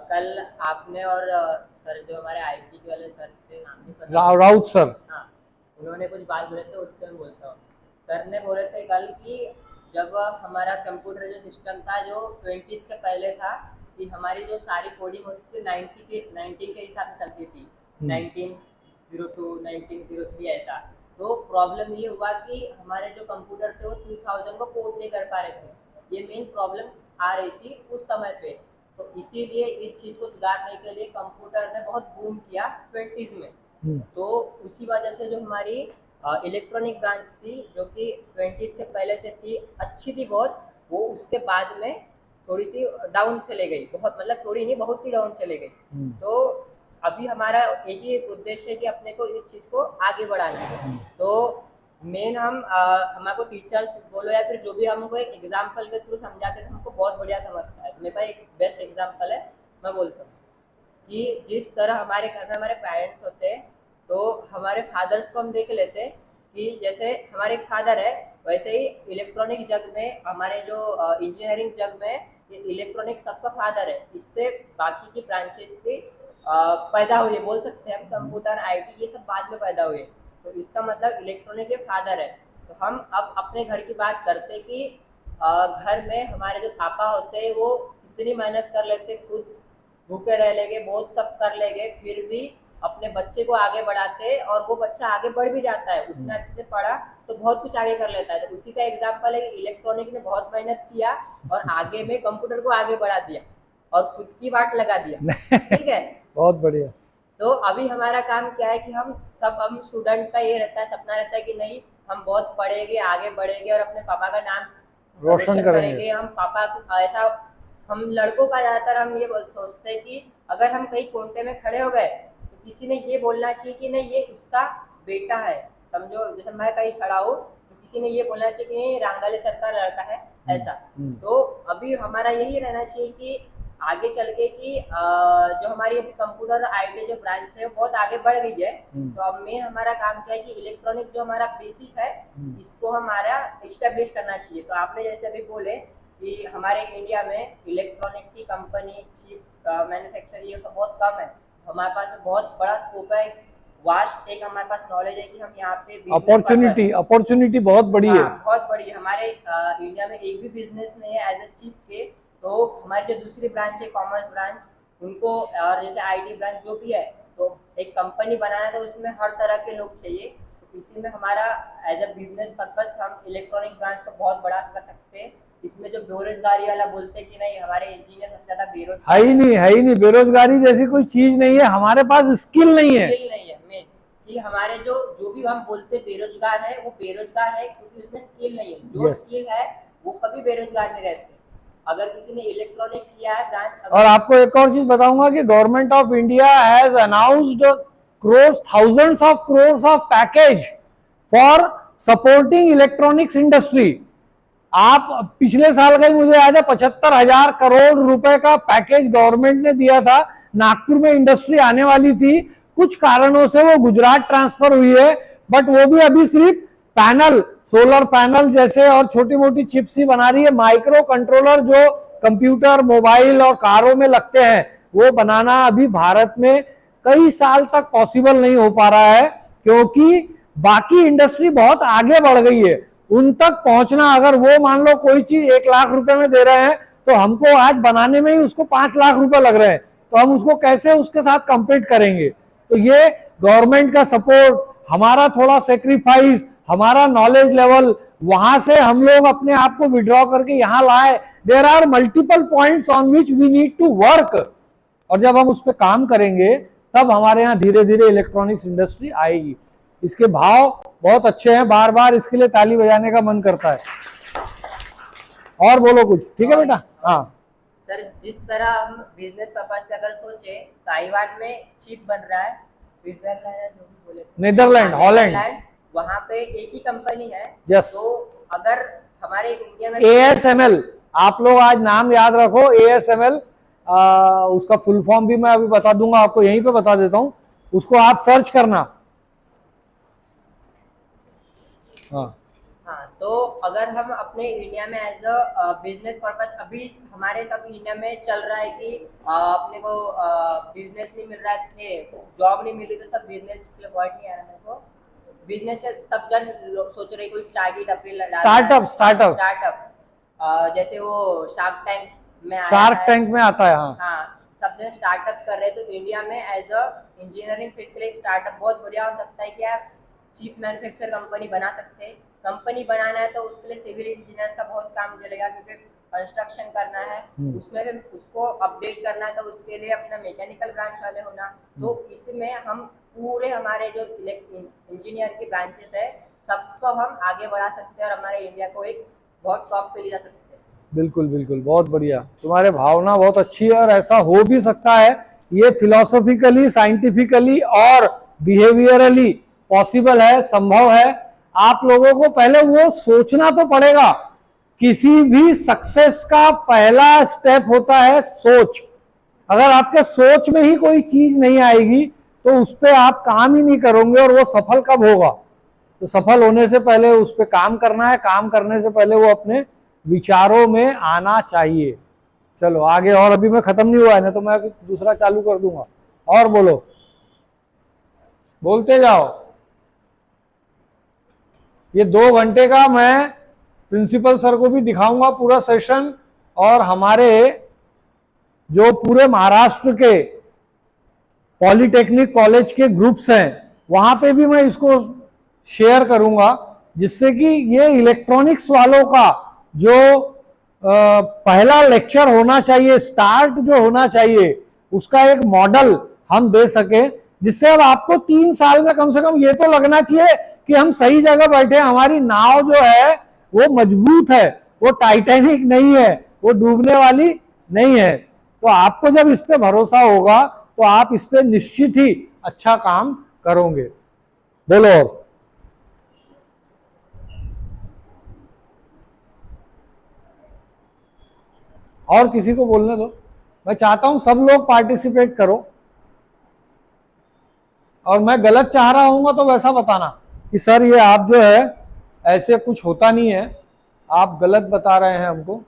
कल आपने और सर जो हमारे आईसीटी वाले सर थे, नाम नहीं पता, राउत सर, हाँ, उन्होंने कुछ बात बोले थे, उससे मैं बोलता हूँ। सर ने बोले थे कल कि जब हमारा कंप्यूटर जो सिस्टम था जो 20s के पहले था, कि हमारी जो सारी कोडिंग होती थी 19 के हिसाब से चलती थी, 1902 1903 ऐसा। तो प्रॉब्लम ये हुआ कि हमारे जो कंप्यूटर थे वो 2000 को कोड नहीं कर पा रहे थे। ये मेन प्रॉब्लम आ रही थी उस समय पे। तो इसीलिए इस चीज़ को सुधारने के लिए कंप्यूटर ने बहुत बूम किया 20s में। तो उसी वजह से जो हमारी इलेक्ट्रॉनिक ब्रांच थी जो कि 20s के पहले से थी, अच्छी थी बहुत, वो उसके बाद में थोड़ी सी डाउन चले गई, बहुत मतलब थोड़ी नहीं बहुत ही डाउन चले गई। तो अभी हमारा एक ही उद्देश्य है कि अपने को इस चीज़ को आगे बढ़ाना है। तो मेन हमको टीचर्स बोलो या फिर जो भी हमको एक एग्जाम्पल के थ्रू समझाते थे, हमको बहुत बढ़िया समझता है। मेरे पास एक बेस्ट एग्जाम्पल है, मैं बोलता हूँ कि जिस तरह हमारे घर में हमारे पेरेंट्स होते हैं, तो हमारे फादर्स को हम देख लेते हैं कि जैसे हमारे एक फादर है, वैसे ही इलेक्ट्रॉनिक जग में हमारे जो इंजीनियरिंग जग में ये इलेक्ट्रॉनिक सबका फादर है। इससे बाकी की ब्रांचेस की पैदा हुई है, बोल सकते हैं हम, कंप्यूटर आईटी ये सब बाद में पैदा हुए। तो इसका मतलब इलेक्ट्रॉनिक के फादर है। तो हम अब अपने घर की बात करते कि घर में हमारे जो पापा होते हैं वो इतनी मेहनत कर लेते, खुद भूखे रह लेंगे, बहुत सब कर लेंगे, फिर भी अपने बच्चे को आगे बढ़ाते और वो बच्चा आगे बढ़ भी जाता है, उसने अच्छे से पढ़ा तो बहुत कुछ आगे कर लेता है। तो उसी का एग्जाम्पल है कि इलेक्ट्रॉनिक ने बहुत मेहनत किया और आगे में कंप्यूटर को आगे बढ़ा दिया और खुद की बात लगा दिया। ठीक है, बहुत बढ़िया। तो अभी हमारा काम क्या है कि हम स्टूडेंट का ये रहता है, सपना रहता है कि नहीं हम बहुत पढ़ेंगे, आगे बढ़ेंगे और अपने पापा का नाम रोशन करेंगे। हम पापा ऐसा, हम लड़कों का ज़्यादातर हम ये सोचते हैं कि अगर हम कहीं कोने में खड़े हो गए तो किसी ने ये बोलना चाहिए कि नहीं ये उसका बेटा है। समझो जैसे मैं कहीं खड़ा हूँ तो किसी ने ये बोलना चाहिए कि नहीं रांगाले सर का लड़का है, ऐसा। तो अभी हमारा यही रहना चाहिए कि आगे चल के कि जो हमारी अभी कंप्यूटर आईटी जो ब्रांच है वो बहुत आगे बढ़ गई है। तो अब मेन हमारा काम क्या है कि इलेक्ट्रॉनिक जो हमारा बेसिक है इसको हमारा इस्टेब्लिश करना चाहिए। तो आपने जैसे अभी बोले कि हमारे इंडिया में इलेक्ट्रॉनिक की कंपनी चिप मैन्युफैक्चर ये तो बहुत कम है, हमारे पास बहुत बड़ा स्कोप है, वास्ट एक हमारे पास नॉलेज है कि हम यहाँ पे अपॉर्चुनिटी बहुत बड़ी है, बहुत बड़ी है। हमारे इंडिया में एक भी बिजनेस नहीं है एज ए चिप के। तो हमारी जो दूसरी ब्रांच है कॉमर्स ब्रांच, उनको और जैसे आईटी ब्रांच जो भी है, तो एक कंपनी बनाना है तो उसमें हर तरह के लोग चाहिए। तो इसी में हमारा एज ए बिजनेस पर्पस हम इलेक्ट्रॉनिक ब्रांच को बहुत बड़ा कर सकते हैं। इसमें जो बेरोजगारी वाला बोलते हैं कि नहीं हमारे इंजीनियर सबसे ज्यादा बेरोजगार है ही नहीं, बेरोजगारी जैसी कोई चीज नहीं है, हमारे पास स्किल नहीं है मेन कि हमारे जो भी हम बोलते बेरोजगार है वो बेरोजगार है क्योंकि उसमें स्किल नहीं है। जो स्किल है वो कभी बेरोजगार नहीं रहते। अगर किसी ने इलेक्ट्रॉनिक किया है ब्रांच, और आपको एक और चीज बताऊंगा कि government of India has announced thousands of crores of package for supporting electronics industry। आप पिछले साल का ही मुझे याद है 75,000 करोड़ रुपए का पैकेज गवर्नमेंट ने दिया था। नागपुर में इंडस्ट्री आने वाली थी, कुछ कारणों से वो गुजरात ट्रांसफर हुई है, बट वो भी अभी सिर्फ पैनल, सोलर पैनल जैसे और छोटी मोटी चिप्स ही बना रही है। माइक्रो कंट्रोलर जो कंप्यूटर, मोबाइल और कारों में लगते हैं वो बनाना अभी भारत में कई साल तक पॉसिबल नहीं हो पा रहा है, क्योंकि बाकी इंडस्ट्री बहुत आगे बढ़ गई है। उन तक पहुंचना, अगर वो मान लो कोई चीज 1 लाख रुपए में दे रहे हैं तो हमको आज बनाने में ही उसको 5 लाख रुपए लग रहे हैं, तो हम उसको कैसे उसके साथ कंपीट करेंगे। तो ये गवर्नमेंट का सपोर्ट, हमारा थोड़ा सेक्रीफाइस, हमारा नॉलेज लेवल, वहां से हम लोग अपने आप को विड्रॉ करके यहाँ लाए। There are multiple points on which we need to work, और जब हम उस पर काम करेंगे तब हमारे यहाँ धीरे धीरे इलेक्ट्रॉनिक्स इंडस्ट्री आएगी। इसके भाव बहुत अच्छे हैं, बार बार इसके लिए ताली बजाने का मन करता है। और बोलो कुछ, ठीक है बेटा? हाँ सर, जिस तरह हम बिजनेस पर्पज से अगर सोचे, ताइवान में चिप बन रहा है, स्विट्जरलैंड है जो भी बोले, नीदरलैंड, हॉलैंड, वहाँ पे एक ही कंपनी है। Yes. तो अगर हमारे इंडिया में ASML, आप लोग आज नाम याद रखो, ASML, उसका फुल फॉर्म भी मैं अभी बता दूंगा आपको, यहीं पे बता देता हूं, उसको आप सर्च करना। हाँ हाँ, तो अगर हम अपने इंडिया में एज अ बिजनेस पर्पस, अभी हमारे सब इंडिया में चल रहा है कि अपने को बिजनेस नहीं मिल रहा है, जॉब नहीं मिल रही, तो सब बिजनेस के वर्ड नहीं आ रहा मेरे को, बिजनेस के सब जन लोग सोच रहे कोई चाय की टपरी लगा, स्टार्टअप जैसे वो शार्क टैंक में आया शार्क है। टैंक में आता है। हाँ हाँ, सब जन स्टार्टअप कर रहे हैं, तो इंडिया में एज अ इंजीनियरिंग फील्ड के लिए स्टार्टअप बहुत बढ़िया हो सकता है कि आप चीप मैन्युफैक्चर कंपनी बना सकते हैं। कंपनी बनाना है तो उसके लिए सिविल इंजीनियर्स का बहुत काम चलेगा, क्योंकि कंस्ट्रक्शन करना है, उसमें फिर उसको अपडेट करना है, तो उसके लिए अपना मैकेनिकल ब्रांच वाले होना। तो इसमें हम पूरे हमारे जो इंजीनियर की ब्रांचेस है, सबको हम आगे बढ़ा सकते हैं और हमारे इंडिया को एक बहुत टॉप पे ले जा सकते हैं। बिल्कुल बिल्कुल, बहुत बढ़िया, तुम्हारे भावना बहुत अच्छी है और ऐसा हो भी सकता है। ये फिलोसॉफिकली, साइंटिफिकली और बिहेवियरली पॉसिबल है, संभव है। आप लोगों को पहले वो सोचना तो पड़ेगा। किसी भी सक्सेस का पहला स्टेप होता है सोच। अगर आपके सोच में ही कोई चीज नहीं आएगी तो उस पर आप काम ही नहीं करोगे, और वो सफल कब होगा? तो सफल होने से पहले उस पर काम करना है, काम करने से पहले वो अपने विचारों में आना चाहिए। चलो आगे, और अभी मैं खत्म नहीं हुआ है ना, तो मैं दूसरा चालू कर दूंगा। और बोलो, बोलते जाओ। ये 2 घंटे का मैं प्रिंसिपल सर को भी दिखाऊंगा पूरा सेशन, और हमारे जो पूरे महाराष्ट्र के पॉलिटेक्निक कॉलेज के ग्रुप्स हैं वहां पे भी मैं इसको शेयर करूंगा, जिससे कि ये इलेक्ट्रॉनिक्स वालों का जो पहला लेक्चर होना चाहिए, स्टार्ट जो होना चाहिए, उसका एक मॉडल हम दे सके, जिससे अब आपको 3 साल में कम से कम ये तो लगना चाहिए कि हम सही जगह बैठे, हमारी नाव जो है वो मजबूत है, वो टाइटैनिक नहीं है, वो डूबने वाली नहीं है। तो आपको जब इस पे भरोसा होगा तो आप इस पे निश्चित ही अच्छा काम करोगे। बोलो। और किसी को बोलने दो, मैं चाहता हूं सब लोग पार्टिसिपेट करो, और मैं गलत चाह रहा हूँ तो वैसा बताना कि सर ये आप जो है ऐसे कुछ होता नहीं है, आप गलत बता रहे हैं हमको,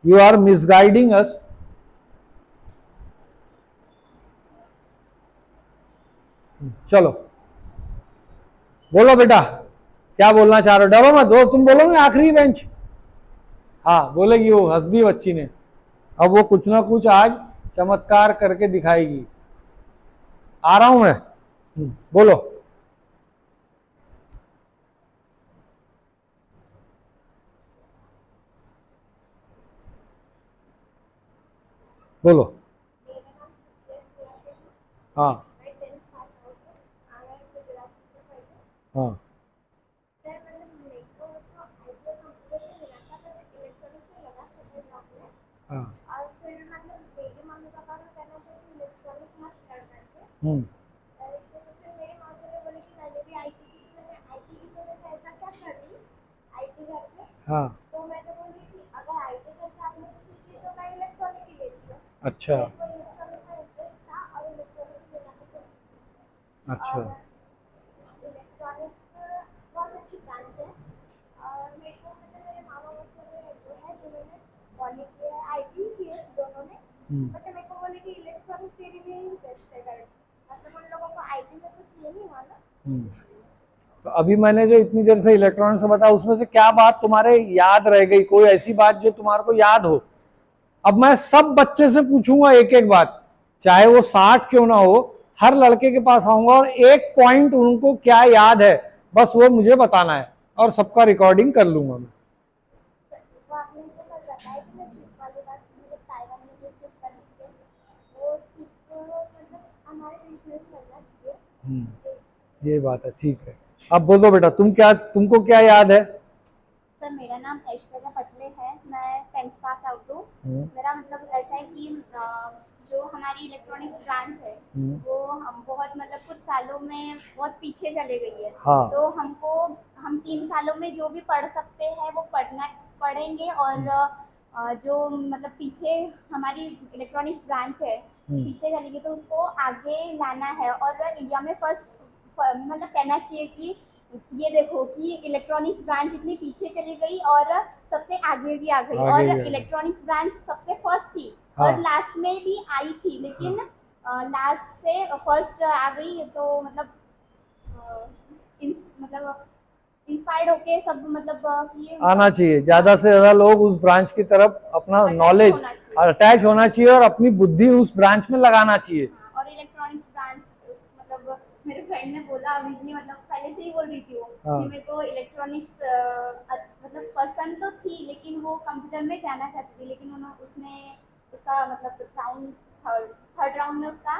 यू आर मिसगाइडिंग अस। चलो बोलो बेटा, क्या बोलना चाह रहे हो? डरो मत, दो तुम बोलोगे आखिरी बेंच। हाँ बोलेगी, वो हंस दी बच्ची ने, अब वो कुछ ना कुछ आज चमत्कार करके दिखाएगी। आ रहा हूं मैं, बोलो। बोलो। हाँ मैं 10th पास आउट हूँ, आया है गुजरात से पढ़ने। हाँ सर मतलब मेरे को तो आईटीआई कंप्यूटर में मिला था, पर इलेक्ट्रॉनिक में लगा सेकंड राउंड में। हाँ और फिर मतलब मेरे मम्मी पापा का कहना था कि इलेक्ट्रॉनिक मत कर करके। इससे तो फिर मेरी मौसी ने बोली कि मैंने भी आईटी की, तो मैंने आईटी की, तो मैंने ऐसा क्या कर ली आईटी करके। हाँ तो मैं तो बोली कि अगर आईटी करके आपने कुछ सीखी तो मैं इलेक्ट्रॉनिक ही लेती हूँ। अच्छा मेरे को इलेक्ट्रॉनिक का इंटरेस्ट था और इलेक्ट्रॉनिक लेना था। अच्छा इलेक्ट्रॉनिक बहुत अच्छी ब्रांच है, और मेरे को मतलब मेरे मामा मौसी जो है जिन्होंने पॉली किया है, आईटी की है दोनों ने, बट मेरे को बोले कि इलेक्ट्रॉनिक तेरे लिए ही बेस्ट है करके। मतलब उन लोगों को आईटी में कुछ ये नहीं हुआ ना। तो अभी मैंने जो इतनी देर से इलेक्ट्रॉनिक्स बताया, उसमें से क्या बात तुम्हारे याद रह गई? कोई ऐसी बात जो तुम्हारे को याद हो? अब मैं सब बच्चे से पूछूंगा एक एक बात, चाहे वो 60 क्यों ना हो, हर लड़के के पास आऊंगा और एक पॉइंट उनको क्या याद है बस वो मुझे बताना है, और सबका रिकॉर्डिंग कर लूंगा मैं। वो आपने जो कल बताया थी ना चिप वाली बात, मतलब ताइवान में जो चिप बनी थी, वो चिप मतलब हमारे देश में भी बनना चाहिए। ये बात है, ठीक है। अब बोलो बेटा, तुमको क्या याद है? सर मेरा नाम ऐश्वर्या पटले है, मैं 10th पास आउट हूँ। मेरा मतलब ऐसा है कि जो हमारी इलेक्ट्रॉनिक्स ब्रांच है वो हम बहुत मतलब कुछ सालों में बहुत पीछे चले गई है। हाँ। तो हम 3 सालों में जो भी पढ़ सकते हैं वो पढ़ेंगे और जो मतलब पीछे हमारी इलेक्ट्रॉनिक्स ब्रांच है पीछे चली गई तो उसको आगे लाना है और इंडिया में फर्स्ट मतलब कहना चाहिए कि ये देखो कि इलेक्ट्रॉनिक्स ब्रांच इतनी पीछे चली गई और सबसे आगे भी आ गई आगे और भी आ गई। इलेक्ट्रॉनिक्स ब्रांच सबसे फर्स्ट थी हाँ। और लास्ट में भी आई थी लेकिन लास्ट से फर्स्ट आ गई तो मतलब मतलब इंस्पायर्ड होके सब मतलब कि आना चाहिए, ज्यादा से ज्यादा लोग उस ब्रांच की तरफ अपना Attach नॉलेज होना चाहिए। अटैच होना चाहिए और अपनी बुद्धि उस ब्रांच में लगाना चाहिए। हाँ, और इलेक्ट्रॉनिक्स ब्रांच मतलब मेरे फ्रेंड ने बोला अभी कि मतलब पहले से ही बोल रही थी वो हाँ। कि मेरे को इलेक्ट्रॉनिक्स मतलब पसंद तो थी लेकिन वो कंप्यूटर में जाना चाहती थी लेकिन उसने उसका मतलब थर्ड राउंड में उसका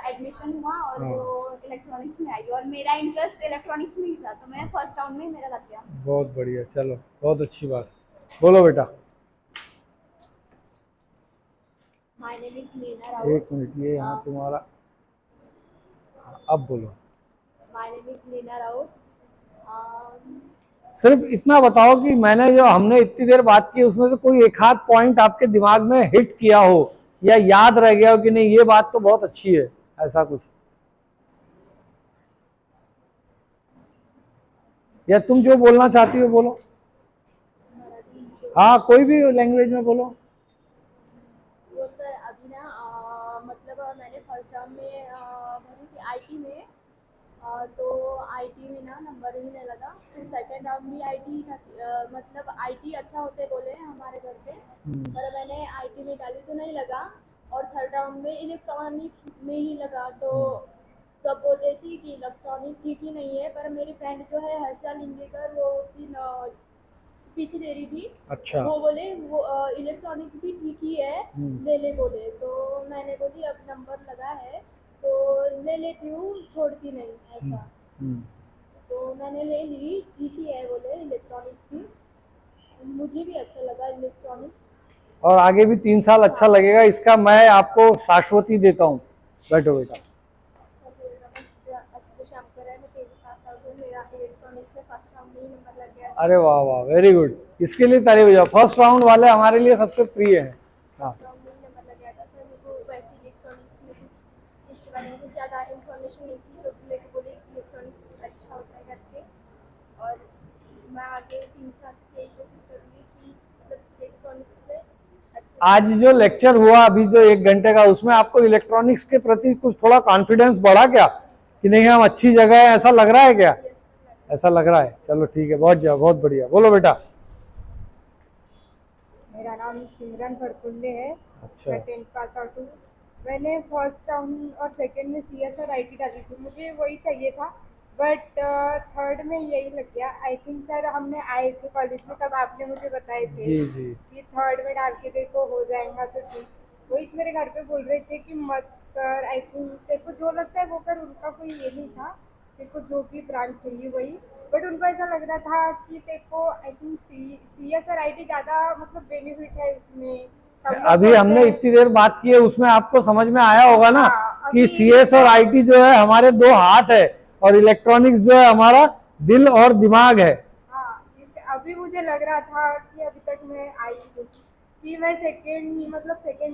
एडमिशन हुआ और हाँ। वो इलेक्ट्रॉनिक्स में आई और मेरा इंटरेस्ट इलेक्ट्रॉनिक्स में ही था तो मैं फर्स्ट राउंड में ही मेरा लग गया। बहुत बढ़िया, चलो बहुत अच्छी बात। बोलो बेटा। My name is Meena Raut. एक मिनट, ये यहाँ तुम्हारा, अब बोलो। My name is Meena Raut. सिर्फ इतना बताओ कि हमने इतनी देर बात की उसमें से कोई एक आध पॉइंट आपके दिमाग में हिट किया हो या याद रह गया हो कि नहीं ये बात तो बहुत अच्छी है, ऐसा कुछ, या तुम जो बोलना चाहती हो बोलो। हाँ, कोई भी लैंग्वेज में बोलो। वो सर अभी ना मतलब मैंने फर्स्ट टर्म में भरी थी आईटी में तो आईटी में ना नंबर ही नहीं लगा। फिर सेकंड राउंड भी आईटी मतलब आईटी अच्छा होते बोले हमारे घर पे पर मैंने आईटी में डाली तो नहीं लगा और थर्ड राउंड में इलेक्ट्रॉनिक में ही लगा तो सब बोल रही थी कि इलेक्ट्रॉनिक ठीक ही नहीं है पर मेरी फ्रेंड जो है हर्षा लिंगेकर वो उसकी स्पीच दे रही थी। अच्छा। वो बोले वो इलेक्ट्रॉनिक्स भी ठीक ही है ले ले बोले तो मैंने बोली अब नंबर लगा है तो ले लेती हूँ छोड़ती नहीं ऐसा तो मैंने ले ली ठीक ही है बोले इलेक्ट्रॉनिक्स की मुझे भी अच्छा लगा इलेक्ट्रॉनिक्स और आगे भी 3 साल अच्छा लगेगा, इसका मैं आपको शाश्वती देता हूँ। बैठो बेटा। मेरा इलेक्ट्रॉनिक्स में फर्स्ट राउंड में ही नंबर लग गया। अरे वाह वाह, वेरी गुड, इसके लिए तारीफ हो जाओ। फर्स्ट राउंड वाले हमारे लिए सबसे प्रिय हैं। हाँ। फर्स्ट राउंड में ही नंबर लग गया था सर। मेरे को वैसे इलेक्ट्रॉनिक्स में कुछ इसके बारे में कुछ ज़्यादा इन्फॉर्मेशन नहीं थी तो मेरे को बोले इलेक्ट्रॉनिक्स अच्छा होता है करके और मैं आगे 3 साल तक यही कोशिश करूँगी कि मतलब इलेक्ट्रॉनिक्स में आज जो लेक्चर हुआ अभी जो 1 घंटे का, उसमें आपको इलेक्ट्रॉनिक्स के प्रति कुछ थोड़ा कॉन्फिडेंस बढ़ा क्या कि नहीं हम अच्छी जगह है, ऐसा लग रहा है क्या? ऐसा लग रहा है, चलो ठीक है, बहुत बढ़िया। बोलो बेटा। मेरा नाम सिमरन फरकुंडे है। अच्छा। मैं 10th पास आउट हूँ। मैंने फर्स्ट राउंड और सेकंड में CS और IT डाली थी, मुझे वही चाहिए था बट थर्ड में यही लग गया। आई थिंक सर हमने आए थे कॉलेज में तब आपने मुझे बताए थे जी जी। कि थर्ड में डाल के देखो हो जाएगा तो ठीक। वही मेरे घर पे बोल रहे थे कि मत कर, आई थिंक तेरे को जो लगता है वो कर। उनका कोई ये नहीं था, तेरे को जो भी ब्रांच चाहिए वही, बट उनको ऐसा लग रहा था कि तेरे को आई थिंक CS और IT ज़्यादा मतलब बेनिफिट है इसमें। सब लोग अभी बोलते हमने हैं- इतनी देर बात की है उसमें आपको समझ में आया होगा ना हाँ, कि अभी- CS और IT जो है हमारे 2 हाथ है और इलेक्ट्रॉनिक्स जो है हमारा दिल और दिमाग है। हाँ, अभी मुझे लग रहा था कि अभी तक मैं आई हूँ कि मैं सेकेंड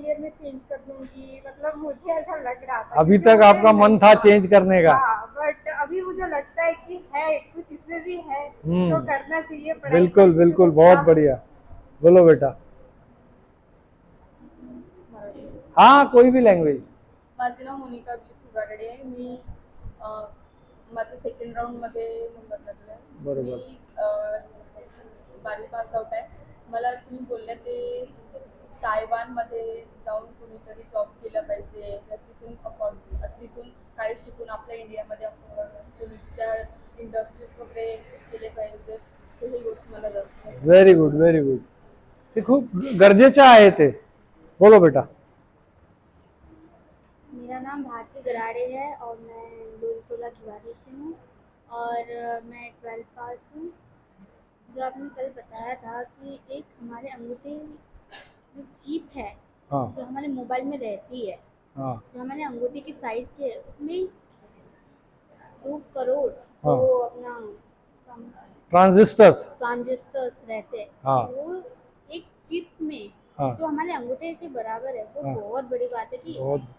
ईयर में चेंज कर दूंगी, मतलब मुझे ऐसा लग रहा था। अभी क्योंकि तक मुझे आपका मन नहीं था चेंज करने का। हाँ, बट अभी मुझे लगता है कि है कुछ इसमें भी है तो करना चाहिए। पढ़ाई बिल्कुल करके बिल्कुल, तो बहुत क्या- बढ़िया। बोलो बेटा। हाँ, कोई भी लँग्वेज। माझे नाव मोनिका फुगागडे आहे. मी माझं सेकंड राऊंडमध्ये नंबर लागला आहे. बरोबर. मी 12वी पास आउट आहे. मला तुम्ही बोलले ते तायवानमध्ये जाऊन कुणीतरी जॉब केला पाहिजे या तिथून काय शिकून आपल्या इंडियामध्ये आपण चुलीच्या इंडस्ट्रीज वगैरे केले पाहिजे तर ही गोष्ट मला जास्त व्हेरी गुड व्हेरी गुड, ते खूप गरजेचं आहे ते. बोलो बेटा। मेरा नाम भारती गराड़े है और मैं लोलटोला भिवाड़ी से हूँ और मैं 12th पास हूँ। जो आपने कल बताया था कि एक हमारे अंगूठे जो चिप है हाँ जो हमारे मोबाइल में रहती है, हाँ जो हमारे अंगूठे की साइज के है, उसमें 2 करोड़ हाँ। जो अपना ट्रांजिस्टर्स। ट्रांजिस्टर्स रहते हैं, हाँ। वो एक चिप में हाँ जो हमारे अंगूठे के बराबर है, वो हाँ। बहुत बड़ी बात है कि बहुत।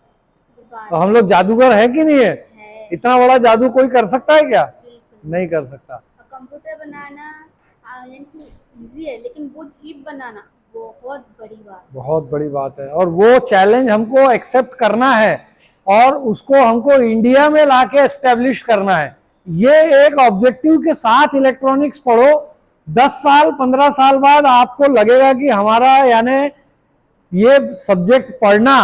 बात तो हम लोग जादूगर है कि नहीं है? है। इतना बड़ा जादू कोई कर सकता है क्या? बिल्कुल नहीं कर सकता। कंप्यूटर बनाना इजी है, लेकिन वो चिप बनाना बहुत बड़ी बात है। बहुत बड़ी बात है और वो चैलेंज हमको एक्सेप्ट करना है और उसको हमको इंडिया में लाके एस्टेब्लिश करना है। ये एक ऑब्जेक्टिव के साथ इलेक्ट्रॉनिक्स पढ़ो, 10 साल 15 साल बाद आपको लगेगा कि हमारा यानी ये सब्जेक्ट पढ़ना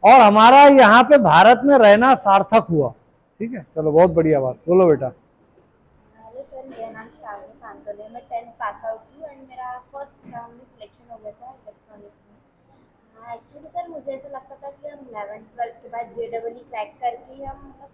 और हमारा यहाँ पे भारत में रहना सार्थक हुआ। ठीक है, चलो बहुत बढ़िया बात। बोलो बेटा। हेलो सर, मेरा नाम श्रावणी कांतोले है। मैं 10th पास आउट हूँ एंड मेरा फर्स्ट राउंड में सिलेक्शन हो गया था इलेक्ट्रॉनिक्स में। हाँ, एक्चुअली सर मुझे ऐसा लगता था कि हम 11th-12th के बाद JEE क्रैक करके ही हम मतलब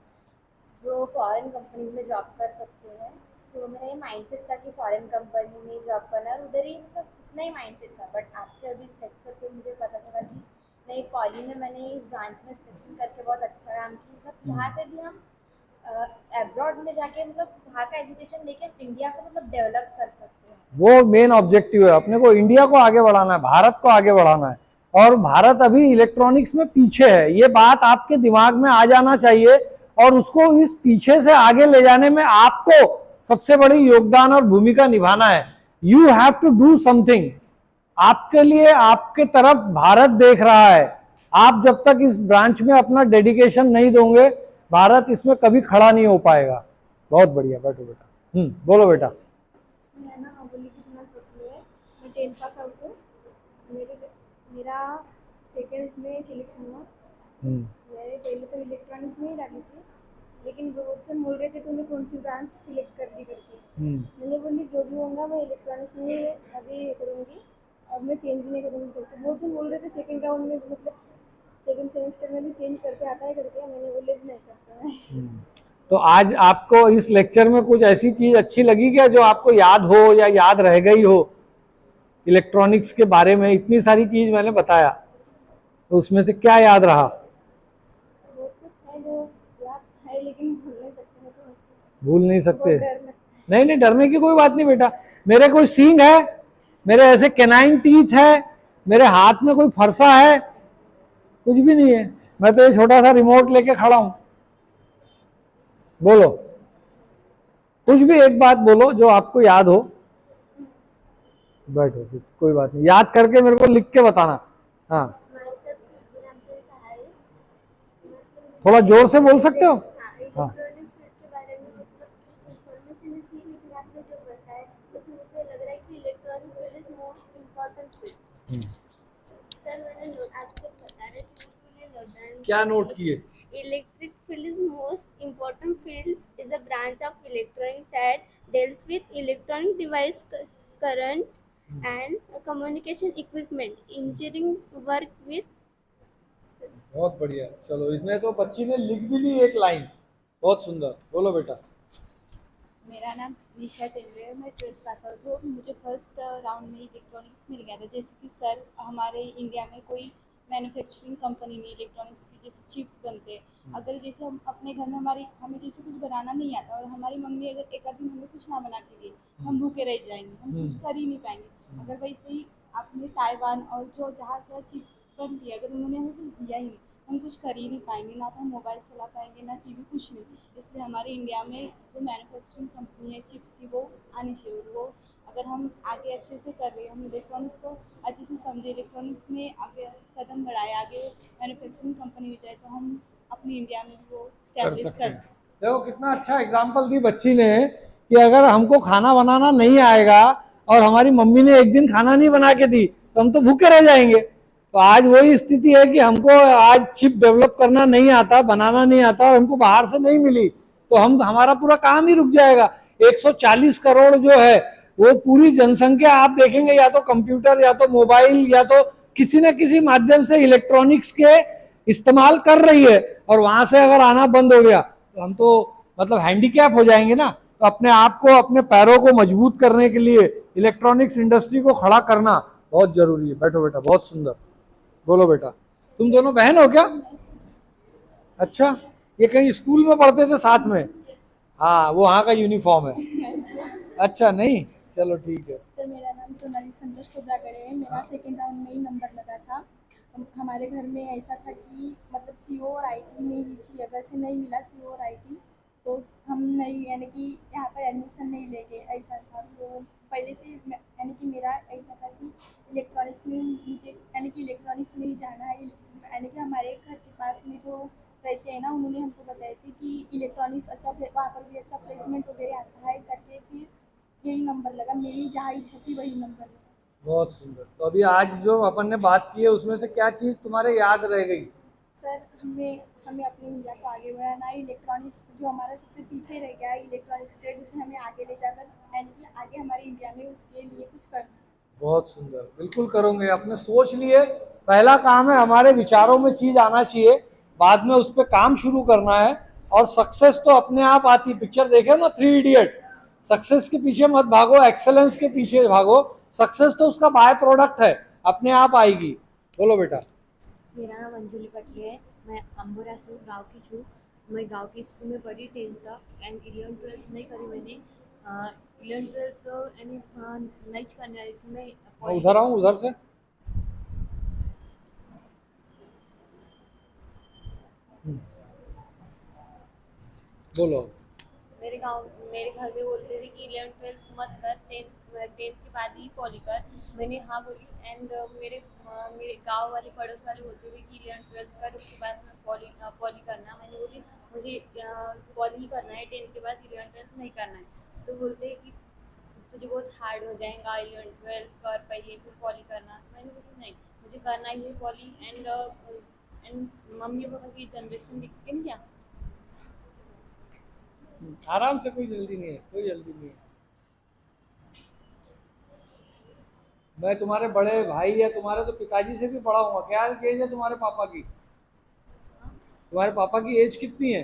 जो फॉरेन कंपनीज में जॉब कर सकते हैं। तो मेरा ये माइंडसेट था कि फॉरेन कंपनी में जॉब करना है और उधर ही मतलब इतना ही माइंडसेट था। बट आपके अभी इस लेक्चर से मुझे पता चला कि नहीं, पॉली में मैंने इस ब्रांच में सिलेक्शन करके बहुत अच्छा काम किया। मतलब यहाँ से भी हम अब्रॉड में जाके मतलब वहाँ का एजुकेशन लेके इंडिया को मतलब डेवलप कर सकते हैं। वो मेन ऑब्जेक्टिव है, अपने को इंडिया को आगे बढ़ाना है, भारत को आगे बढ़ाना है। और भारत अभी इलेक्ट्रॉनिक्स में पीछे है, ये बात आपके दिमाग में आ जाना चाहिए और उसको इस पीछे से आगे ले जाने में आपको सबसे बड़ी योगदान और भूमिका निभाना है। You have to do something. आपके लिए आपके तरफ भारत देख रहा है। आप जब तक इस ब्रांच में अपना डेडिकेशन नहीं दोगे, भारत इसमें कभी खड़ा नहीं हो पाएगा। बहुत बढ़िया, बैठो बेटा। बोलो बेटा। मेरा नाम अबोली किस्मत पटलू है। मैं 10th पास आउट हूँ। मेरा सेकेंड इसमें सिलेक्शन हुआ। मैंने पहले तो इलेक्ट्रॉनिक्स में ही डाली थी, लेकिन वो ऑप्शन बोल रहे थे तुम्हें कौन सी ब्रांच सिलेक्ट कर दी करके। मैंने बोली जो भी होगा मैं इलेक्ट्रॉनिक्स में ही अभी करूँगी और मैं चेंज भी नहीं करूँगी करके। वो जो बोल रहे थे सेकेंड राउंड में मतलब सेकेंड सेमेस्टर में भी चेंज करके आता है करके, मैंने बोले नहीं करता है। तो आज आपको इस लेक्चर में कुछ ऐसी चीज अच्छी लगी क्या जो आपको याद हो या याद रह गई हो? इलेक्ट्रॉनिक्स के बारे में इतनी सारी चीज मैंने बताया, तो उसमें से क्या याद रहा? बहुत कुछ है जो याद है, लेकिन भूल नहीं सकते। भूल नहीं सकते? बहुत डर लगता है। नहीं नहीं, डरने की कोई बात नहीं बेटा। मेरे कोई सींग है, मेरे ऐसे कैनाइन टीथ है, मेरे हाथ में कोई फरसा है? कुछ भी नहीं है। मैं तो ये छोटा सा रिमोट लेके खड़ा हूं। बोलो, कुछ भी एक बात बोलो जो आपको याद हो। बैठो, कोई बात नहीं, याद करके मेरे को लिख के बताना। हाँ, थोड़ा जोर से बोल सकते हो? हाँ। इलेक्ट्रॉनिक फील्ड के बारे में मतलब इंफॉर्मेशन थी, लेकिन आपने जो बताया उसमें मुझे लग रहा है कि electronic field is most important field. Sir मैंने आप जब बता रहे थे मैंने नोट क्या नोट किए? Electric field is most important field is a branch of electronic that deals with electronic device current and communication equipment engineering work with। बहुत बढ़िया। चलो, इसमें तो बच्ची ने लिख भी ली एक लाइन। बहुत सुंदर। बोलो बेटा। मेरा नाम निशा टेमरे है। मैं 12th पास आउट हूँ। मुझे फर्स्ट राउंड में इलेक्ट्रॉनिक्स मिल गया था। जैसे कि सर हमारे इंडिया में कोई मैन्युफैक्चरिंग कंपनी नहीं इलेक्ट्रॉनिक्स की, जैसे चिप्स बनते हैं। अगर जैसे हम अपने घर में हमें जैसे कुछ बनाना नहीं आता और हमारी मम्मी अगर एक आध दिन हमें कुछ ना बना के दी, हम भूखे रह जाएंगे, हम कुछ कर ही नहीं पाएंगे। अगर वैसे ही आपने ताइवान और जो जहाँ जहाँ चिप बनती है, अगर उन्होंने हमें कुछ दिया ही नहीं, हम कुछ कर ही नहीं पाएंगे। ना तो हम मोबाइल चला पाएंगे, ना टीवी, कुछ नहीं। इसलिए हमारे इंडिया में जो मैन्युफैक्चरिंग कंपनी है चिप्स की, वो आनी चाहिए। और वो अगर हम आगे अच्छे से कर रहे हैं, हम इलेक्ट्रॉनिक्स को अच्छे से समझे, इलेक्ट्रॉनिक्स में आगे कदम बढ़ाए, आगे मैन्युफैक्चरिंग कंपनी हो जाए, तो हम अपनी इंडिया में वो स्टैब्लिश कर सकते हैं। देखो कितना अच्छा एग्जाम्पल दी बच्ची ने कि अगर हमको खाना बनाना नहीं आएगा और हमारी मम्मी ने एक दिन खाना नहीं बना के दी तो हम तो भूखे रह जाएंगे। तो आज वही स्थिति है कि हमको आज चिप डेवलप करना नहीं आता, बनाना नहीं आता और हमको बाहर से नहीं मिली तो हमारा पूरा काम ही रुक जाएगा। 140 करोड़ जो है वो पूरी जनसंख्या आप देखेंगे या तो कंप्यूटर या तो मोबाइल या तो किसी न किसी माध्यम से इलेक्ट्रॉनिक्स के इस्तेमाल कर रही है और वहां से अगर आना बंद हो गया तो हम तो मतलब हैंडीकैप हो जाएंगे ना। तो अपने आप को, अपने पैरों को मजबूत करने के लिए इलेक्ट्रॉनिक्स इंडस्ट्री को खड़ा करना बहुत जरूरी है। बैठो बेटा, बहुत सुंदर। बोलो बेटा, तुम दोनों बहन हो क्या? अच्छा, ये कहीं स्कूल में पढ़ते थे साथ में? हाँ, वो वहाँ का यूनिफॉर्म है। अच्छा, नहीं, चलो ठीक है। सर मेरा नाम सोनाली संतोष कोबरागढ़ है। मेरा सेकेंड राउंड में ही नंबर लगा था। हमारे घर में ऐसा था कि मतलब सीओ और आईटी में ही चाहिए, अगर से नहीं मिला सीओ और आईटी तो हम नहीं, यानी कि यहाँ पर एडमिशन नहीं लेंगे, ऐसा था। तो पहले से यानी कि मेरा ऐसा था कि इलेक्ट्रॉनिक्स में मुझे, यानी कि इलेक्ट्रॉनिक्स में ही जाना है। यानी कि हमारे घर के पास में जो रहते हैं ना, उन्होंने हमको बताया थे कि इलेक्ट्रॉनिक्स अच्छा, वहाँ पर भी अच्छा प्लेसमेंट वगैरह आता है करके, फिर यही नंबर लगा। मेरी जहाँ इच्छा थी वही नंबर लगा। बहुत सुंदर। तो अभी आज जो अपन ने बात की है उसमें से क्या चीज़ तुम्हारे याद रह गई? सर हमें हमें अपनी इंडिया को आगे बढ़ाना है। इलेक्ट्रॉनिक्स जो हमारा सबसे पीछे रह गया है, इलेक्ट्रॉनिक्स ट्रेड, उसे हमें आगे ले जाकर, यानी कि आगे हमारे इंडिया में उसके लिए कुछ करना है। बहुत सुंदर, बिल्कुल करोगे। अपने सोच लिए, पहला काम है हमारे विचारों में चीज आना चाहिए, बाद में उस पर काम शुरू करना है। और सक्सेस तो अपने आप आती। पिक्चर देखे ना, 3 इडियट। सक्सेस के पीछे मत भागो, एक्सेलेंस के पीछे भागो। सक्सेस तो उसका बाय प्रोडक्ट है, अपने आप आएगी। बोलो बेटा। मेरा नाम अंजलि पटले है। मैं अंबोरा से गाँव की छूँ। मैं गांव की स्कूल में पढ़ी 10th तक एंड 11th-12th नहीं करी मैंने। 11th-12th तो यानी नहीं करने आई थी मैं। मैं उधर आऊँ, उधर से। बोलो। मेरे घर में बोलते थे कि 11th-12th मत कर, 10th के बाद ही पॉली कर। मैंने हाँ बोली एंड मेरे गांव वाले, पड़ोस वाले बोलते थे कि 11th-12th कर, उसके बाद में पॉली करना। मैंने बोली मुझे पॉली ही करना है, 10th के बाद 11th-12th नहीं करना है। तो बोलते हैं कि तुझे बहुत हार्ड हो जाएगा, 11th-12th कर पहले फिर पॉली करना। मैंने बोली नहीं, मुझे करना ही है पॉली। एंड मम्मी पापा की जनरेशन देख के नहीं क्या। आराम से, कोई जल्दी नहीं है, कोई जल्दी नहीं है। मैं तुम्हारे बड़े भाई या तुम्हारे तो पिताजी से भी बड़ा हूँ। क्या एज है तुम्हारे पापा की? तुम्हारे पापा की एज कितनी है?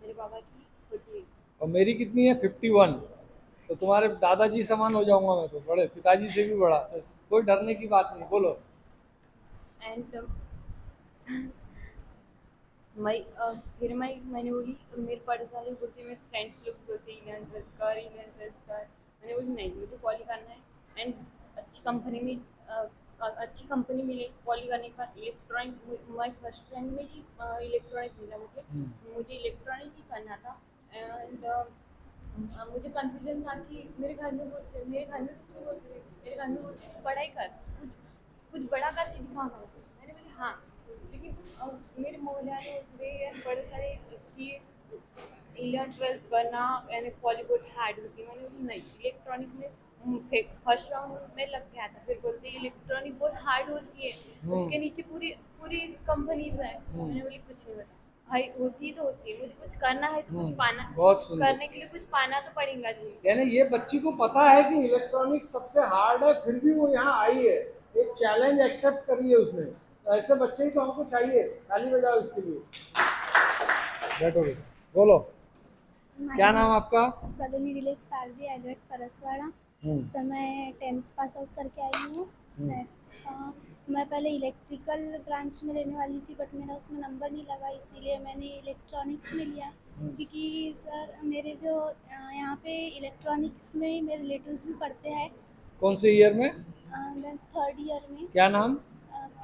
मेरे पापा की 48। और मेरी कितनी है? 51। तो तुम्हारे दादाजी समान हो जाऊंगा मैं तो, बड़े पिताजी से भी बड़ा। तो कोई डरने की बात नहीं, बोलो। एंड मैंने बोली, मेरे पड़ोस वाले बोलते, मेरे फ्रेंड्स लोग बोलते 11th-12th कर, 11th-12th कर। मैंने बोली नहीं, मुझे पॉली करना है। एंड अच्छी कंपनी मिले पॉली करने का। इलेक्ट्रॉनिक, माई फर्स्ट रैंक में ही इलेक्ट्रॉनिक मिला मुझे इलेक्ट्रॉनिक ही करना था। एंड मुझे कंफ्यूजन था कि मेरे घर में कुछ नहीं बोलते, मेरे घर में बोलते पढ़ाई कर, कुछ बड़ा करके दिखाना। मैंने बोली हाँ, लेकिन मेरे मोहल्ले वाले बड़े सारे कि 11th-12th करना यानी पॉली बहुत हार्ड होती है। मैंने बोली नहीं, इलेक्ट्रॉनिक में फर्स्ट राउंड में लग गया था। फिर बोलते इलेक्ट्रॉनिक बहुत हार्ड होती है, उसके नीचे पूरी कंपनीज है। मैंने बोली कुछ नहीं होता भाई, होती तो होती है, मुझे कुछ करना है तो कुछ पाना, करने के लिए कुछ पाना तो पड़ेगा जी। यानी ये बच्ची को पता है कि इलेक्ट्रॉनिक सबसे हार्ड है, फिर भी वो यहाँ आई है, एक चैलेंज एक्सेप्ट करी है उसने। तो ऐसे बच्चे ही तो हमको चाहिए। ताली बजाओ इसके लिए। बैठो, बोलो। क्या नाम आपका? सलोनी रिलेस पारदी, एडवेट परसवाड़ा। सर मैं 10th पास आउट करके आई हूँ। मैं पहले इलेक्ट्रिकल ब्रांच में लेने वाली थी, बट मेरा उसमें नंबर नहीं लगा, इसीलिए मैंने इलेक्ट्रॉनिक्स में लिया। क्योंकि सर मेरे जो यहाँ पे इलेक्ट्रॉनिक्स में मेरे रिलेटिव्स भी पढ़ते हैं। कौन से ईयर में? 3rd ईयर में। क्या नाम?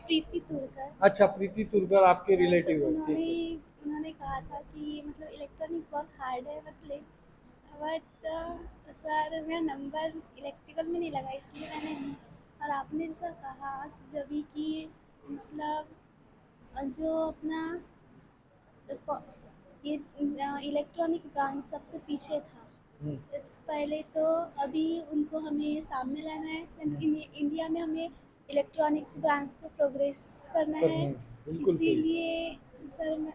प्रीति तुरकर। अच्छा, प्रीति तुरकर आपके रिलेटिव है। उन्होंने कहा था कि मतलब इलेक्ट्रॉनिक बहुत हार्ड है, बट सर मेरा नंबर इलेक्ट्रिकल में नहीं लगा, इसलिए मैंने नहीं। और आपने जैसा कहा जब भी कि मतलब जो अपना ये इलेक्ट्रॉनिक ब्रांच सबसे पीछे था, इस पहले तो अभी उनको हमें सामने लाना है। इंडिया में हमें इलेक्ट्रॉनिक्स ब्रांच पे प्रोग्रेस करना है, इसीलिए सर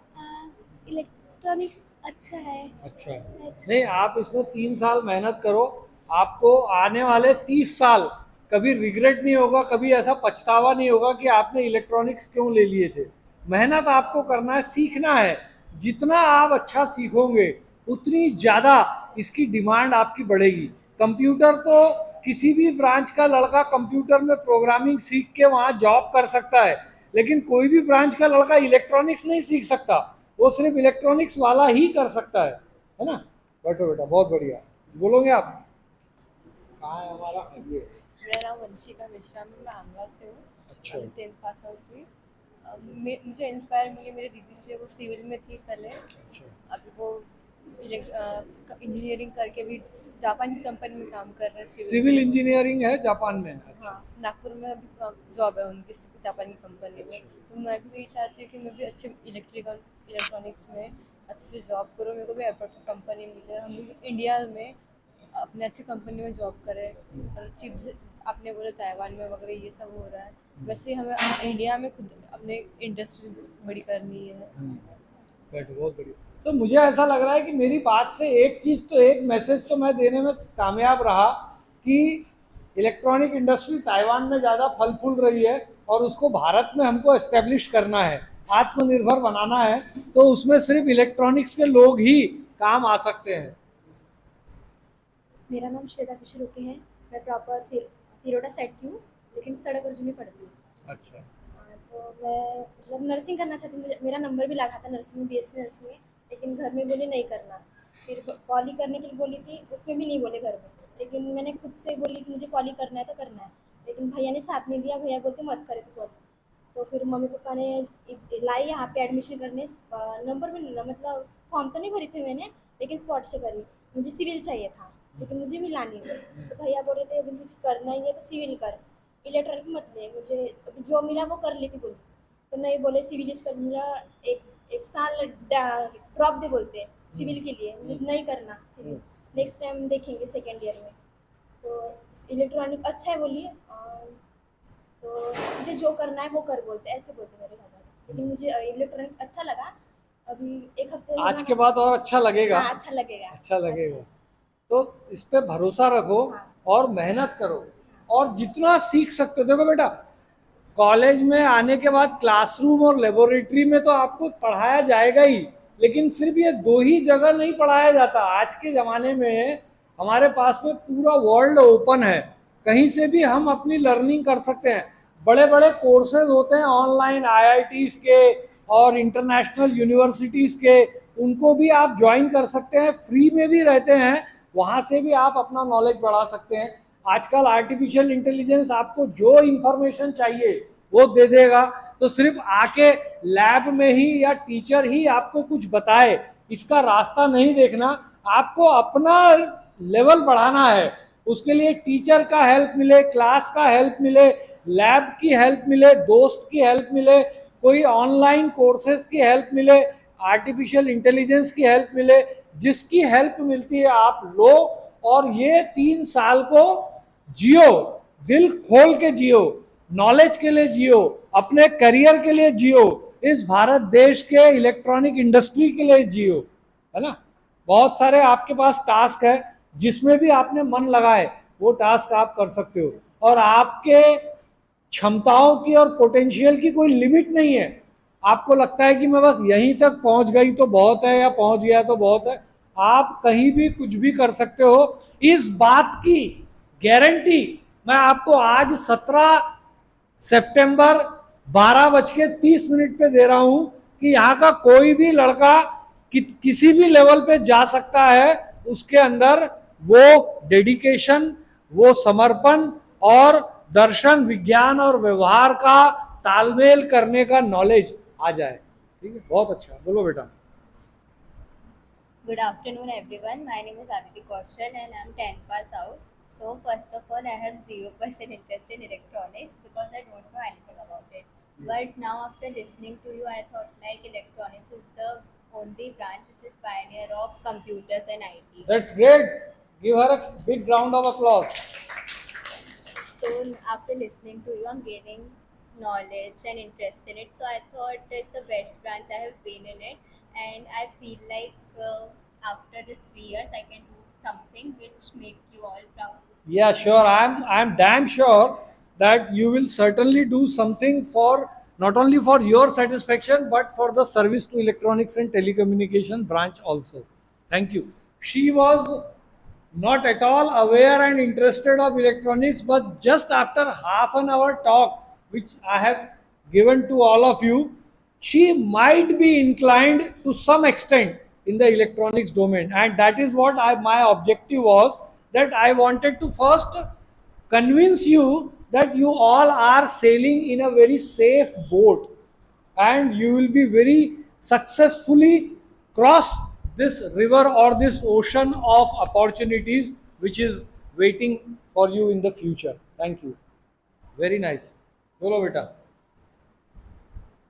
इलेक्ट्रॉनिक्स अच्छा है। अच्छा नहीं, आप इसमें 3 साल मेहनत करो, आपको आने वाले 30 साल कभी रिग्रेट नहीं होगा, कभी ऐसा पछतावा नहीं होगा कि आपने इलेक्ट्रॉनिक्स क्यों ले लिए थे। मेहनत आपको करना है, सीखना है। जितना आप अच्छा सीखोगे उतनी ज़्यादा इसकी डिमांड आपकी बढ़ेगी। कंप्यूटर तो किसी भी ब्रांच का लड़का कंप्यूटर में प्रोग्रामिंग सीख के वहाँ जॉब कर सकता है, लेकिन कोई भी ब्रांच का लड़का इलेक्ट्रॉनिक्स नहीं सीख सकता, वो सिर्फ इलेक्ट्रॉनिक्स वाला ही कर सकता है ना। बैठो बेटा, बहुत बढ़िया। बोलोगे आप? कहाँ है हमारा ये? मेरा नाम वंशिका मिश्रा है, मैं आमला से हूँ। अच्छा। अभी 10th पास आउट हुई। मुझे इंस्पायर मिली मेरी दीदी से, वो सिविल में थी पहले, अभी वो इंजीनियरिंग करके भी जापान की कंपनी में काम कर रहे हैं। सिविल इंजीनियरिंग है जापान में? अच्छा। हाँ, नागपुर में अभी जॉब है उनकी जापानी कंपनी में। तो मैं भी यही चाहती हूँ कि मैं भी अच्छे इलेक्ट्रॉनिक्स में अच्छे से जॉब करूँ, मेरे को भी कंपनी मिले, हम लोग इंडिया में अपने अच्छी कंपनी में जॉब करें। और चिप्स आपने बोले ताइवान में वगैरह ये सब हो रहा है, वैसे ही हमें इंडिया में खुद अपने इंडस्ट्री बड़ी करनी है। बहुत बढ़िया। तो मुझे ऐसा लग रहा है कि मेरी बात से एक चीज़ तो, एक मैसेज तो मैं देने में कामयाब रहा कि इलेक्ट्रॉनिक इंडस्ट्री ताइवान में ज़्यादा फल फूल रही है और उसको भारत में हमको एस्टेब्लिश करना है, आत्मनिर्भर बनाना है, तो उसमें सिर्फ इलेक्ट्रॉनिक्स के लोग ही काम आ सकते हैं। मेरा नाम श्वेता किशोर रुके है, मैं प्रॉपर तिरोडा साइड की हूँ, लेकिन सड़क अर्जुन में पढ़ती हूँ। अच्छा। तो मैं मतलब नर्सिंग करना चाहती हूँ, मेरा नंबर भी लगा था नर्सिंग में, बीएससी नर्सिंग में, लेकिन घर में बोले नहीं करना। फिर पॉली करने के लिए बोली थी, उसमें भी नहीं बोले घर में, लेकिन मैंने खुद से बोली कि मुझे पॉली करना है तो करना है, लेकिन भैया ने साथ नहीं दिया। भैया बोलते मत करे तो पॉली। तो फिर मम्मी पापा ने लाई यहाँ पे एडमिशन करने, नंबर भी मतलब फॉर्म तो नहीं भरी थे मैंने, लेकिन स्पॉट से करी। मुझे सिविल चाहिए था, लेकिन मुझे मिला नहीं। तो भैया बोल रहे थे अभी तुझे करना ही है तो सिविल कर, इलेक्ट्रॉनिक मत ले। मुझे अभी जो मिला वो कर लेती बोली, तो नहीं बोले सिविल कर। मेरा एक साल ड्रॉप दे बोलते हैं सिविल के लिए, मुझे नहीं करना सिविल, नेक्स्ट टाइम देखेंगे सेकेंड ईयर में। तो इलेक्ट्रॉनिक अच्छा है बोलिए, तो मुझे जो करना है वो कर बोलते, ऐसे बोलते मेरे घर वाले। लेकिन मुझे इलेक्ट्रॉनिक अच्छा लगा। अभी एक हफ्ते आज के बाद और अच्छा लगेगा। हाँ, अच्छा लगेगा, अच्छा लगेगा। तो इस पे भरोसा रखो और मेहनत करो और जितना सीख सकते हो। देखो बेटा, कॉलेज में आने के बाद क्लासरूम और लेबोरेटरी में तो आपको पढ़ाया जाएगा ही, लेकिन सिर्फ ये दो ही जगह नहीं पढ़ाया जाता। आज के ज़माने में हमारे पास में पूरा वर्ल्ड ओपन है, कहीं से भी हम अपनी लर्निंग कर सकते हैं। बड़े बड़े कोर्सेज होते हैं ऑनलाइन, आईआईटीज़ के और इंटरनेशनल यूनिवर्सिटीज़ के, उनको भी आप ज्वाइन कर सकते हैं, फ्री में भी रहते हैं, वहाँ से भी आप अपना नॉलेज बढ़ा सकते हैं। आजकल आर्टिफिशियल इंटेलिजेंस आपको जो इंफॉर्मेशन चाहिए वो दे देगा, तो सिर्फ आके लैब में ही या टीचर ही आपको कुछ बताए इसका रास्ता नहीं देखना, आपको अपना लेवल बढ़ाना है। उसके लिए टीचर का हेल्प मिले, क्लास का हेल्प मिले, लैब की हेल्प मिले, दोस्त की हेल्प मिले, कोई ऑनलाइन कोर्सेज की हेल्प मिले, आर्टिफिशियल इंटेलिजेंस की हेल्प मिले, जिसकी हेल्प मिलती है आप लो और ये 3 साल को जियो, दिल खोल के जियो, नॉलेज के लिए जियो, अपने करियर के लिए जियो, इस भारत देश के इलेक्ट्रॉनिक इंडस्ट्री के लिए जियो, है ना। बहुत सारे आपके पास टास्क है, जिसमें भी आपने मन लगाए वो टास्क आप कर सकते हो, और आपके क्षमताओं की और पोटेंशियल की कोई लिमिट नहीं है। आपको लगता है कि मैं बस यहीं तक पहुंच गई तो बहुत है या पहुंच गया तो बहुत है, आप कहीं भी कुछ भी कर सकते हो। इस बात की गारंटी मैं आपको आज 17 सितंबर 12:30 पे दे रहा हूं कि यहाँ का कोई भी लड़का किसी भी लेवल पे जा सकता है। उसके अंदर वो डेडिकेशन, वो समर्पण और दर्शन, विज्ञान और व्यवहार का तालमेल करने का नॉलेज आ जाए। ठीक है, बहुत अच्छा। बोलो बेटा। Good afternoon, everyone. My name is Aditi Kaushal and I'm 10 pass out. So first of all, I have 0% interest in electronics because I don't know anything about it. But now after listening to you, I thought like electronics is the only branch which is pioneer of computers and IT. That's great. Give her a big round of applause. So after listening to you, I'm gaining knowledge and interest in it. So I thought it's the best branch. I have been in it, and I feel like after this 3 years, I can do something which make you all proud. Yeah, sure. I'm damn sure that you will certainly do something for not only for your satisfaction but for the service to electronics and telecommunication branch also. Thank you. She was not at all aware and interested of electronics, but just after half an hour talk which I have given to all of you, she might be inclined to some extent in the electronics domain, and that is what my objective was, that I wanted to first convince you that you all are sailing in a very safe boat and you will be very successfully cross this river or this ocean of opportunities which is waiting for you in the future. Thank you. Very nice. Bolo beta.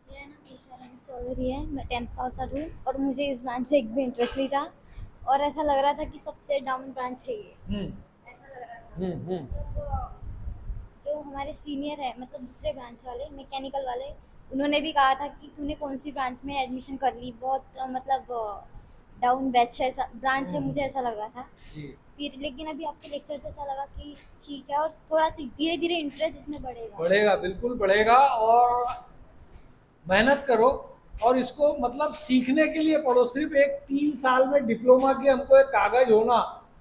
मेरा नाम ईशा रानी चौधरी है, मैं 10th पास आउट हूँ और मुझे इस ब्रांच में एक भी इंटरेस्ट नहीं था और ऐसा लग रहा था कि सबसे डाउन ब्रांच है ये, ऐसा लग रहा था। तो जो हमारे सीनियर है, मतलब दूसरे ब्रांच वाले मैकेनिकल वाले, उन्होंने भी कहा था कि तूने कौन सी ब्रांच में एडमिशन कर ली, बहुत मतलब डाउन बैच है ब्रांच है, मुझे ऐसा लग रहा था। फिर लेकिन अभी आपके लेक्चर से ऐसा लगा कि ठीक है और थोड़ा धीरे धीरे इंटरेस्ट इसमें बढ़ेगा। बिल्कुल बढ़ेगा, और मेहनत करो और इसको मतलब सीखने के लिए पढ़ो। सिर्फ एक 3 साल में डिप्लोमा की हमको एक कागज होना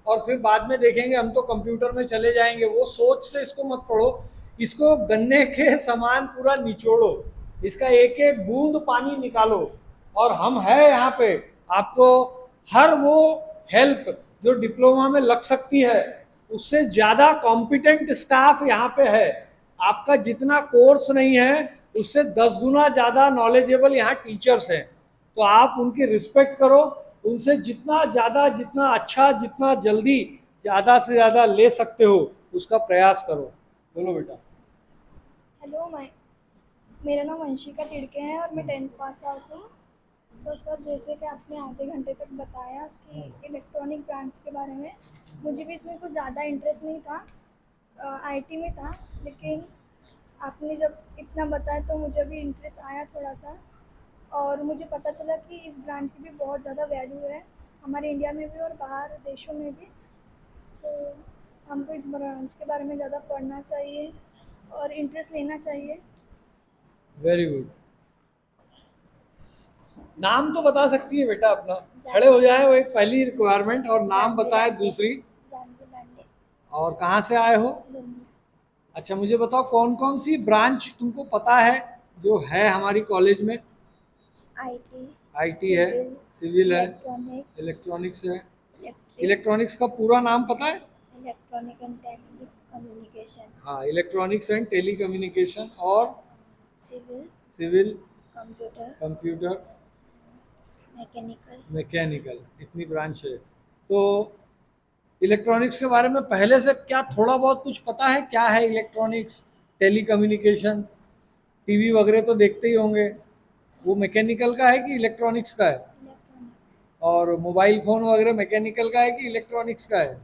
और फिर बाद में देखेंगे हम तो कंप्यूटर में चले जाएंगे, वो सोच से इसको मत पढ़ो। इसको गन्ने के समान पूरा निचोड़ो, इसका एक एक बूंद पानी निकालो, और हम है यहाँ पे आपको हर वो हेल्प जो डिप्लोमा में लग सकती है, उससे ज़्यादा कॉम्पिटेंट स्टाफ यहाँ पे है। आपका जितना कोर्स नहीं है उससे 10 गुना ज़्यादा नॉलेजेबल यहाँ टीचर्स हैं, तो आप उनकी रिस्पेक्ट करो, उनसे जितना ज़्यादा, जितना अच्छा, जितना जल्दी ज़्यादा से ज़्यादा ले सकते हो उसका प्रयास करो। बोलो बेटा। हेलो, मेरा नाम वंशिका तिड़के है और मैं 10th पास आउट हूँ। सो सर, जैसे कि आपने आधे घंटे तक बताया कि इलेक्ट्रॉनिक ब्रांच के बारे में, मुझे भी इसमें कुछ ज़्यादा इंटरेस्ट नहीं था, आईटी में था, लेकिन आपने जब इतना बताया तो मुझे भी इंटरेस्ट आया थोड़ा सा, और मुझे पता चला कि इस ब्रांच की भी बहुत ज़्यादा वैल्यू है हमारे इंडिया में भी और बाहर देशों में भी। सो हमको इस ब्रांच के बारे में ज़्यादा पढ़ना चाहिए और इंटरेस्ट लेना चाहिए। Very good. नाम तो बता सकती है बेटा अपना, खड़े हो जाए, वो एक पहली रिक्वायरमेंट, और नाम बताए दूसरी, और कहाँ से आए हो। अच्छा, मुझे बताओ कौन कौन सी ब्रांच तुमको पता है जो है हमारी कॉलेज में। आईटी है, सिविल है, इलेक्ट्रॉनिक्स है। इलेक्ट्रॉनिक्स का पूरा नाम पता है? Electronic and telecommunication. हाँ, इलेक्ट्रॉनिक्स एंड टेलीकम्युनिकेशन, और सिविल, कंप्यूटर, मैकेनिकल, इतनी ब्रांच है। तो इलेक्ट्रॉनिक्स के बारे में पहले से क्या थोड़ा बहुत कुछ पता है? क्या है इलेक्ट्रॉनिक्स, टेलीकम्युनिकेशन? टीवी वगैरह तो देखते ही होंगे, वो मैकेनिकल का है कि इलेक्ट्रॉनिक्स का है? और मोबाइल फ़ोन वगैरह मैकेनिकल का है कि इलेक्ट्रॉनिक्स का है?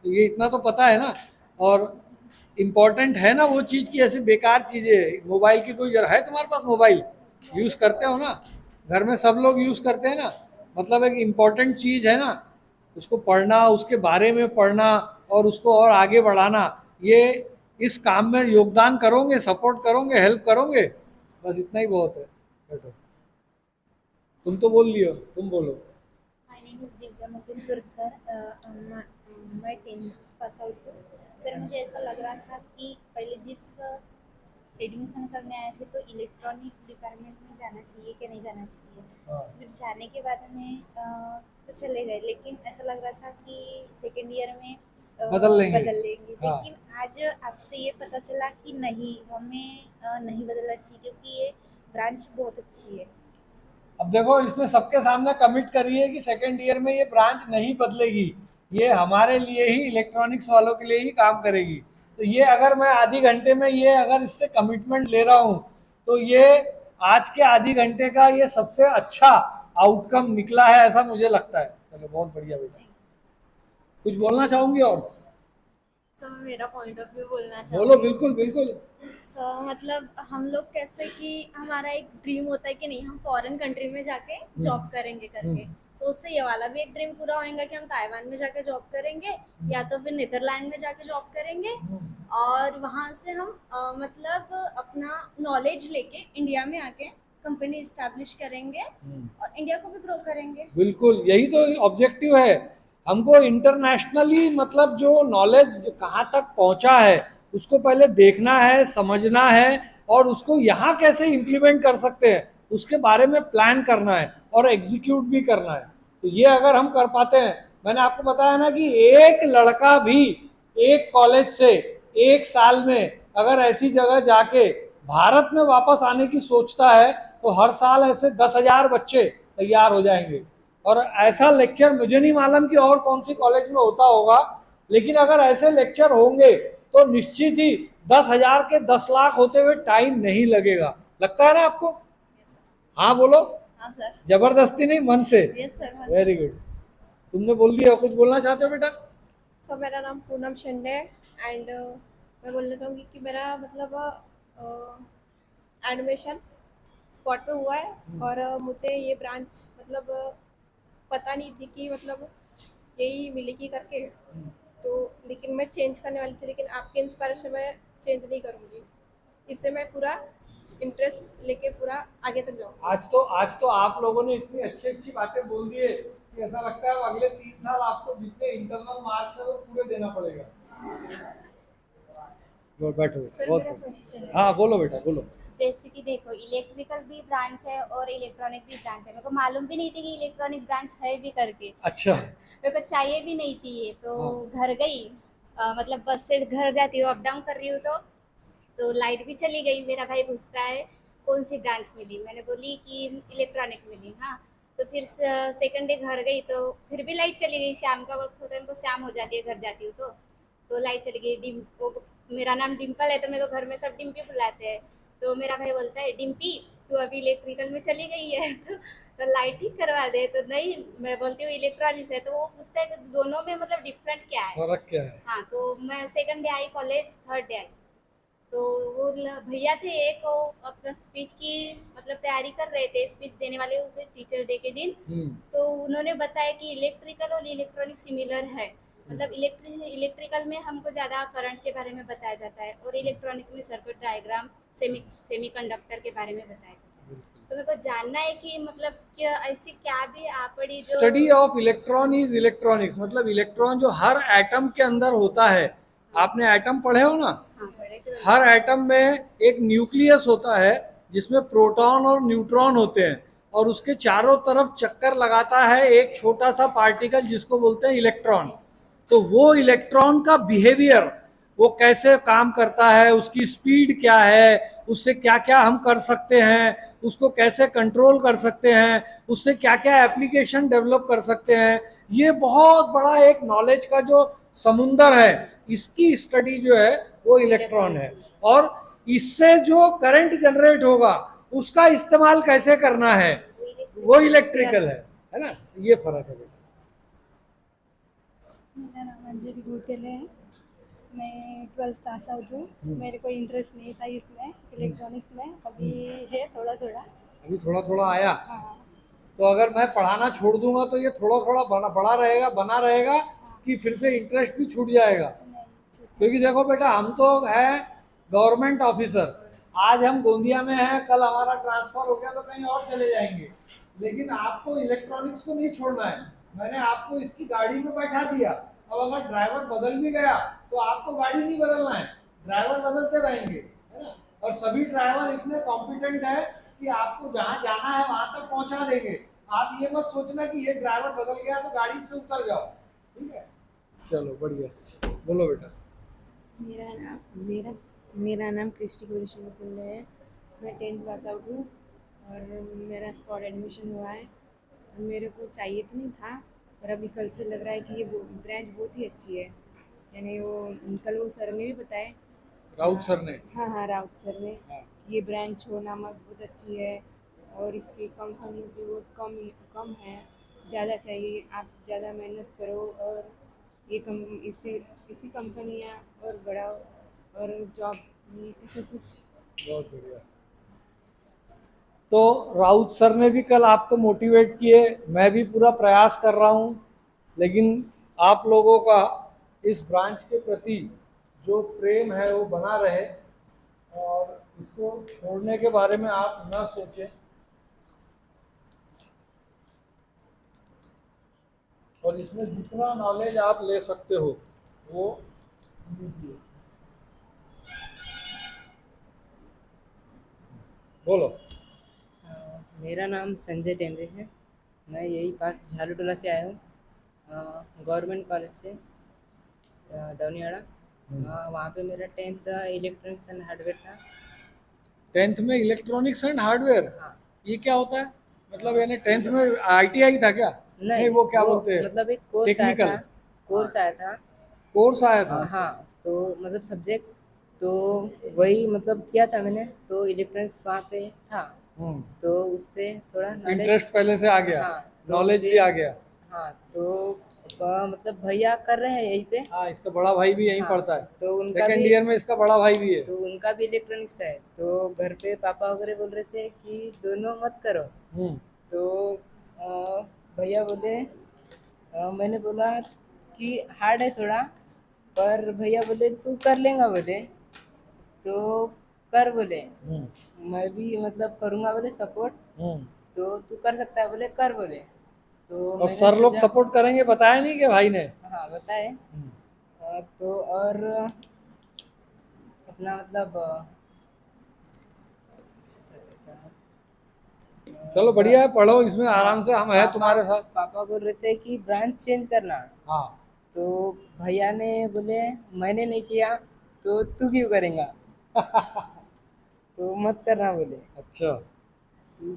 तो ये इतना तो पता है ना। और इम्पॉर्टेंट है ना वो चीज़ की, ऐसी बेकार चीज़ें, मोबाइल की कोई है तुम्हारे पास? मोबाइल यूज़ करते हो ना, घर में सब लोग यूज़ करते हैं ना, मतलब एक इम्पॉर्टेंट चीज़ है ना, उसको पढ़ना, उसके बारे में पढ़ना और उसको और आगे बढ़ाना, ये इस काम में योगदान करोगे, सपोर्ट करोगे, हेल्प करोगे, बस इतना ही बहुत है। बैठो, तुम तो बोल लियो, तुम बोलो। My name is Divya Mukesh Turkar, मैं 10th पास आउट हूँ। सर, मुझे ऐसा लग रहा था कि पहले जिस एडमिशन करने आए थे तो इलेक्ट्रॉनिक डिपार्टमेंट में जाना चाहिए कि नहीं जाना चाहिए। फिर जाने के बाद में तो चले गए, लेकिन ऐसा लग रहा था कि सेकेंड ईयर में बदल लेंगे। लेकिन आज आपसे ये पता चला कि नहीं, हमें नहीं बदलना चाहिए, क्योंकि ये ब्रांच बहुत अच्छी है। अब देखो, इसने सबके सामने कमिट करी है कि सेकेंड ईयर में ये ब्रांच नहीं बदलेगी, ये हमारे लिए ही, इलेक्ट्रॉनिक्स वालों के लिए ही काम करेगी। तो ये अगर मैं आधी घंटे में ये अगर इससे कमिटमेंट ले रहा हूँ तो ये आज के आधी घंटे का ये सबसे अच्छा आउटकम निकला है, ऐसा मुझे लगता है। चलो, बहुत बढ़िया बेटा। कुछ बोलना चाहूंगी और? सर, मेरा पॉइंट ऑफ व्यू बोलना चाहूँगी। बोलो, बिल्कुल बिल्कुल। सर, मतलब हम लोग कैसे कि हमारा एक ड्रीम होता है कि नहीं, हम फॉरेन कंट्री में जाके जॉब करेंगे करके, तो उससे ये वाला भी एक ड्रीम पूरा होएगा कि हम ताइवान में जाके जॉब करेंगे या तो फिर नीदरलैंड में जाके जॉब करेंगे और वहाँ से हम मतलब अपना नॉलेज लेके इंडिया में आके कंपनी इस्टेब्लिश करेंगे और इंडिया को भी ग्रो करेंगे। बिल्कुल, यही तो ऑब्जेक्टिव है। हमको इंटरनेशनली मतलब जो नॉलेज कहाँ तक पहुँचा है उसको पहले देखना है, समझना है और उसको यहाँ कैसे इम्प्लीमेंट कर सकते हैं उसके बारे में प्लान करना है और एग्जीक्यूट भी करना है। तो ये अगर हम कर पाते हैं, मैंने आपको बताया ना कि एक लड़का भी एक कॉलेज से एक साल में अगर ऐसी जगह जाके भारत में वापस आने की सोचता है तो हर साल ऐसे 10,000 बच्चे तैयार हो जाएंगे। और ऐसा लेक्चर मुझे नहीं मालूम कि और कौन सी कॉलेज में होता होगा, लेकिन अगर ऐसे लेक्चर होंगे तो निश्चित ही 10,000 के 10 लाख होते हुए टाइम नहीं लगेगा। लगता है ना आपको? हाँ बोलो। हाँ सर। जबरदस्ती नहीं, मन से। Yes sir. Very good. तुमने बोल दिया, कुछ बोलना चाहते हो बेटा? सर मेरा नाम पूनम शिंदे एंड मैं बोलना चाहूँगी कि मेरा मतलब एडमिशन स्पॉट पे हुआ है और मुझे ये ब्रांच मतलब पता नहीं थी कि मतलब यही मिलेगी करके, तो लेकिन मैं चेंज करने वाली थी, लेकिन आपके इंस्पायरेशन में चेंज नहीं करूँगी, इससे मैं पूरा इंटरेस्ट लेके पूरा आगे तक जाऊँगी। आज तो आप लोगों ने इतनी अच्छी अच्छी बातें बोल दी है कि ऐसा लगता है अगले 3 साल आपको जितने इंटरनल मार्क्स है वो पूरे देना पड़ेगा। बैठो, बहुत। हाँ बोलो बेटा, बोलो। जैसे कि देखो, इलेक्ट्रिकल भी ब्रांच है और इलेक्ट्रॉनिक भी ब्रांच है। मेरे को मालूम भी नहीं थी कि इलेक्ट्रॉनिक ब्रांच है भी करके। अच्छा। मेरे को चाहिए भी नहीं थी ये, तो हाँ। घर गई, मतलब बस से घर जाती हूँ, अप डाउन कर रही हूँ, तो लाइट भी चली गई। मेरा भाई पूछता है कौन सी ब्रांच मिली, मैंने बोली कि इलेक्ट्रॉनिक मिली। हाँ, तो फिर सेकंड डे घर गई तो फिर भी लाइट चली गई। शाम का वक्त होता है, मेरे को शाम हो जाती है घर जाती हूँ तो लाइट चली गई। मेरा नाम डिम्पल है तो मेरे को घर में सब डिम्पी बुलाते हैं। तो मेरा भाई बोलता है डिम्पी तू अभी इलेक्ट्रिकल में चली गई है तो लाइट ठीक करवा दे। तो नहीं, मैं बोलती हूँ इलेक्ट्रॉनिक्स है। तो वो पूछता है कि दोनों में मतलब डिफरेंट क्या है। फर्क क्या है? हाँ, तो मैं second day I college, third day I तो वो भैया थे एक, वो अपना स्पीच की मतलब तैयारी कर रहे थे, स्पीच देने वाले उसे टीचर डे के दिन। तो उन्होंने बताया कि इलेक्ट्रिकल और इलेक्ट्रॉनिक सिमिलर है। मतलब इलेक्ट्रिकल में हमको ज़्यादा करंट के बारे में बताया जाता है और इलेक्ट्रॉनिक में सर्किट डायग्राम, सेमीकंडक्टर के बारे में बताया जाता है। तो मेरे को जानना है कि मतलब क्या ऐसी क्या भी आपड़ी जो study of electron is electronics, मतलब इलेक्ट्रॉन जो हर एटम के अंदर होता है। आपने एटम पढ़े हो ना? हाँ, पढ़े थे। हर एटम में एक न्यूक्लियस होता है जिसमें प्रोटॉन और न्यूट्रॉन होते हैं और उसके चारों तरफ चक्कर लगाता है एक छोटा सा पार्टिकल जिसको बोलते हैं इलेक्ट्रॉन। तो वो इलेक्ट्रॉन का बिहेवियर, वो कैसे काम करता है, उसकी स्पीड क्या है, उससे क्या क्या हम कर सकते हैं, उसको कैसे कंट्रोल कर सकते हैं, उससे क्या क्या एप्लीकेशन डेवलप कर सकते हैं, ये बहुत बड़ा एक नॉलेज का जो समुंदर है, इसकी स्टडी जो है वो इलेक्ट्रॉन है। और इससे जो करंट जनरेट होगा उसका इस्तेमाल कैसे करना है वो इलेक्ट्रिकल है ना? ये फर्क है। मेरा नाम अंजलि गुटेल है। मैं 12th पास आउट हूँ। मेरे को इंटरेस्ट नहीं था इसमें, इलेक्ट्रॉनिक्स में। अभी है थोड़ा थोड़ा। अभी थोड़ा थोड़ा आया। हाँ। तो अगर मैं पढ़ाना छोड़ दूंगा तो ये थोड़ा थोड़ा बड़ा रहेगा, बना रहेगा कि फिर से इंटरेस्ट भी छूट जाएगा? क्योंकि देखो बेटा, हम तो है गवर्नमेंट ऑफिसर, आज हम गोंदिया में हैं, कल हमारा ट्रांसफर हो गया तो कहीं और चले जाएंगे, लेकिन आपको इलेक्ट्रॉनिक्स को नहीं छोड़ना है। मैंने आपको इसकी गाड़ी में बैठा दिया, अब अगर ड्राइवर बदल भी गया तो आपको गाड़ी नहीं बदलना है, ड्राइवर बदलते रहेंगे, है ना? और सभी ड्राइवर इतने कॉम्पिटेंट है कि आपको जहाँ जाना है वहां तक पहुंचा देंगे। आप ये मत सोचना कि ये ड्राइवर बदल गया तो गाड़ी से उतर जाओ, ठीक है? चलो बढ़िया, बोलो बेटा। मेरा नाम क्रिस्टी गुरु है। मैं 10th पास आउट हूँ और मेरा स्पॉट एडमिशन हुआ है। मेरे को चाहिए तो नहीं था, पर अभी कल से लग रहा है कि ये ब्रांच बहुत ही अच्छी है। यानी वो कल वो सर ने भी बताया, राउत सर ने। हाँ राउत सर ने, ये ब्रांच हो नामक बहुत अच्छी है और इसकी कंपनी भी बहुत कम है। ज़्यादा चाहिए, आप ज़्यादा मेहनत करो और ये इसी कंपनियाँ और बढ़ाओ और जॉब ऐसा कुछ। बहुत बढ़िया। तो राउत सर ने भी कल आपको मोटिवेट किए, मैं भी पूरा प्रयास कर रहा हूँ, लेकिन आप लोगों का इस ब्रांच के प्रति जो प्रेम है वो बना रहे और इसको छोड़ने के बारे में आप न सोचें और इसमें जितना नॉलेज आप ले सकते हो वो लीजिए। बोलो। मेरा नाम संजय टेमरे है। मैं यही पास झालूटोला से आया हूँ, गवर्नमेंट कॉलेज से दौनियाड़ा। वहाँ पे मेरा 10th इलेक्ट्रॉनिक्स एंड हार्डवेयर था। 10th में इलेक्ट्रॉनिक्स एंड हार्डवेयर, हाँ। ये क्या होता है? मतलब यानी 10th में ITI था क्या? नहीं, वो क्या बोलते हैं? मतलब एक कोर्स आया टेक्निकल था, कोर्स आया था। कोर्स आया था। हाँ, तो मतलब सब्जेक्ट तो वही मतलब किया था मैंने, तो इलेक्ट्रॉनिक्स वहाँ पे था, तो उससे थोड़ा इंटरेस्ट पहले से आ गया, हाँ, तो नॉलेज भी फिर- आ गया। हाँ, तो मतलब भैया कर रहे हैं यहीं पे। हाँ, इसका बड़ा भाई भी यहीं हाँ, पढ़ता है, तो उनका सेकंड भी ईयर में इसका बड़ा भाई भी है। तो उनका भी इलेक्ट्रॉनिक्स है, तो घर पे पापा वगैरह बोल रहे थे कि दोनों मत करो। तो भैया बोले, मैंने बोला कि हार्ड है थोड़ा, पर भैया बोले तू कर लेगा बोले, तो कर बोले। मैं भी मतलब करूँगा बोले सपोर्ट, तो तू कर सकता है बोले, कर बोले। तो और मैंने सर लोग सोचा- सपोर्ट करेंगे, बताया नहीं कि भाई ने? हाँ, बताए। तो और अपना मतलब चलो बढ़िया है, पढ़ो इसमें आराम से, हम है तुम्हारे साथ। पापा बोल रहे थे कि ब्रांच चेंज करना। हाँ। तो भैया ने बोले मैंने नहीं किया तो तू क्यों करेगा? तो मत करना बोले। अच्छा, तू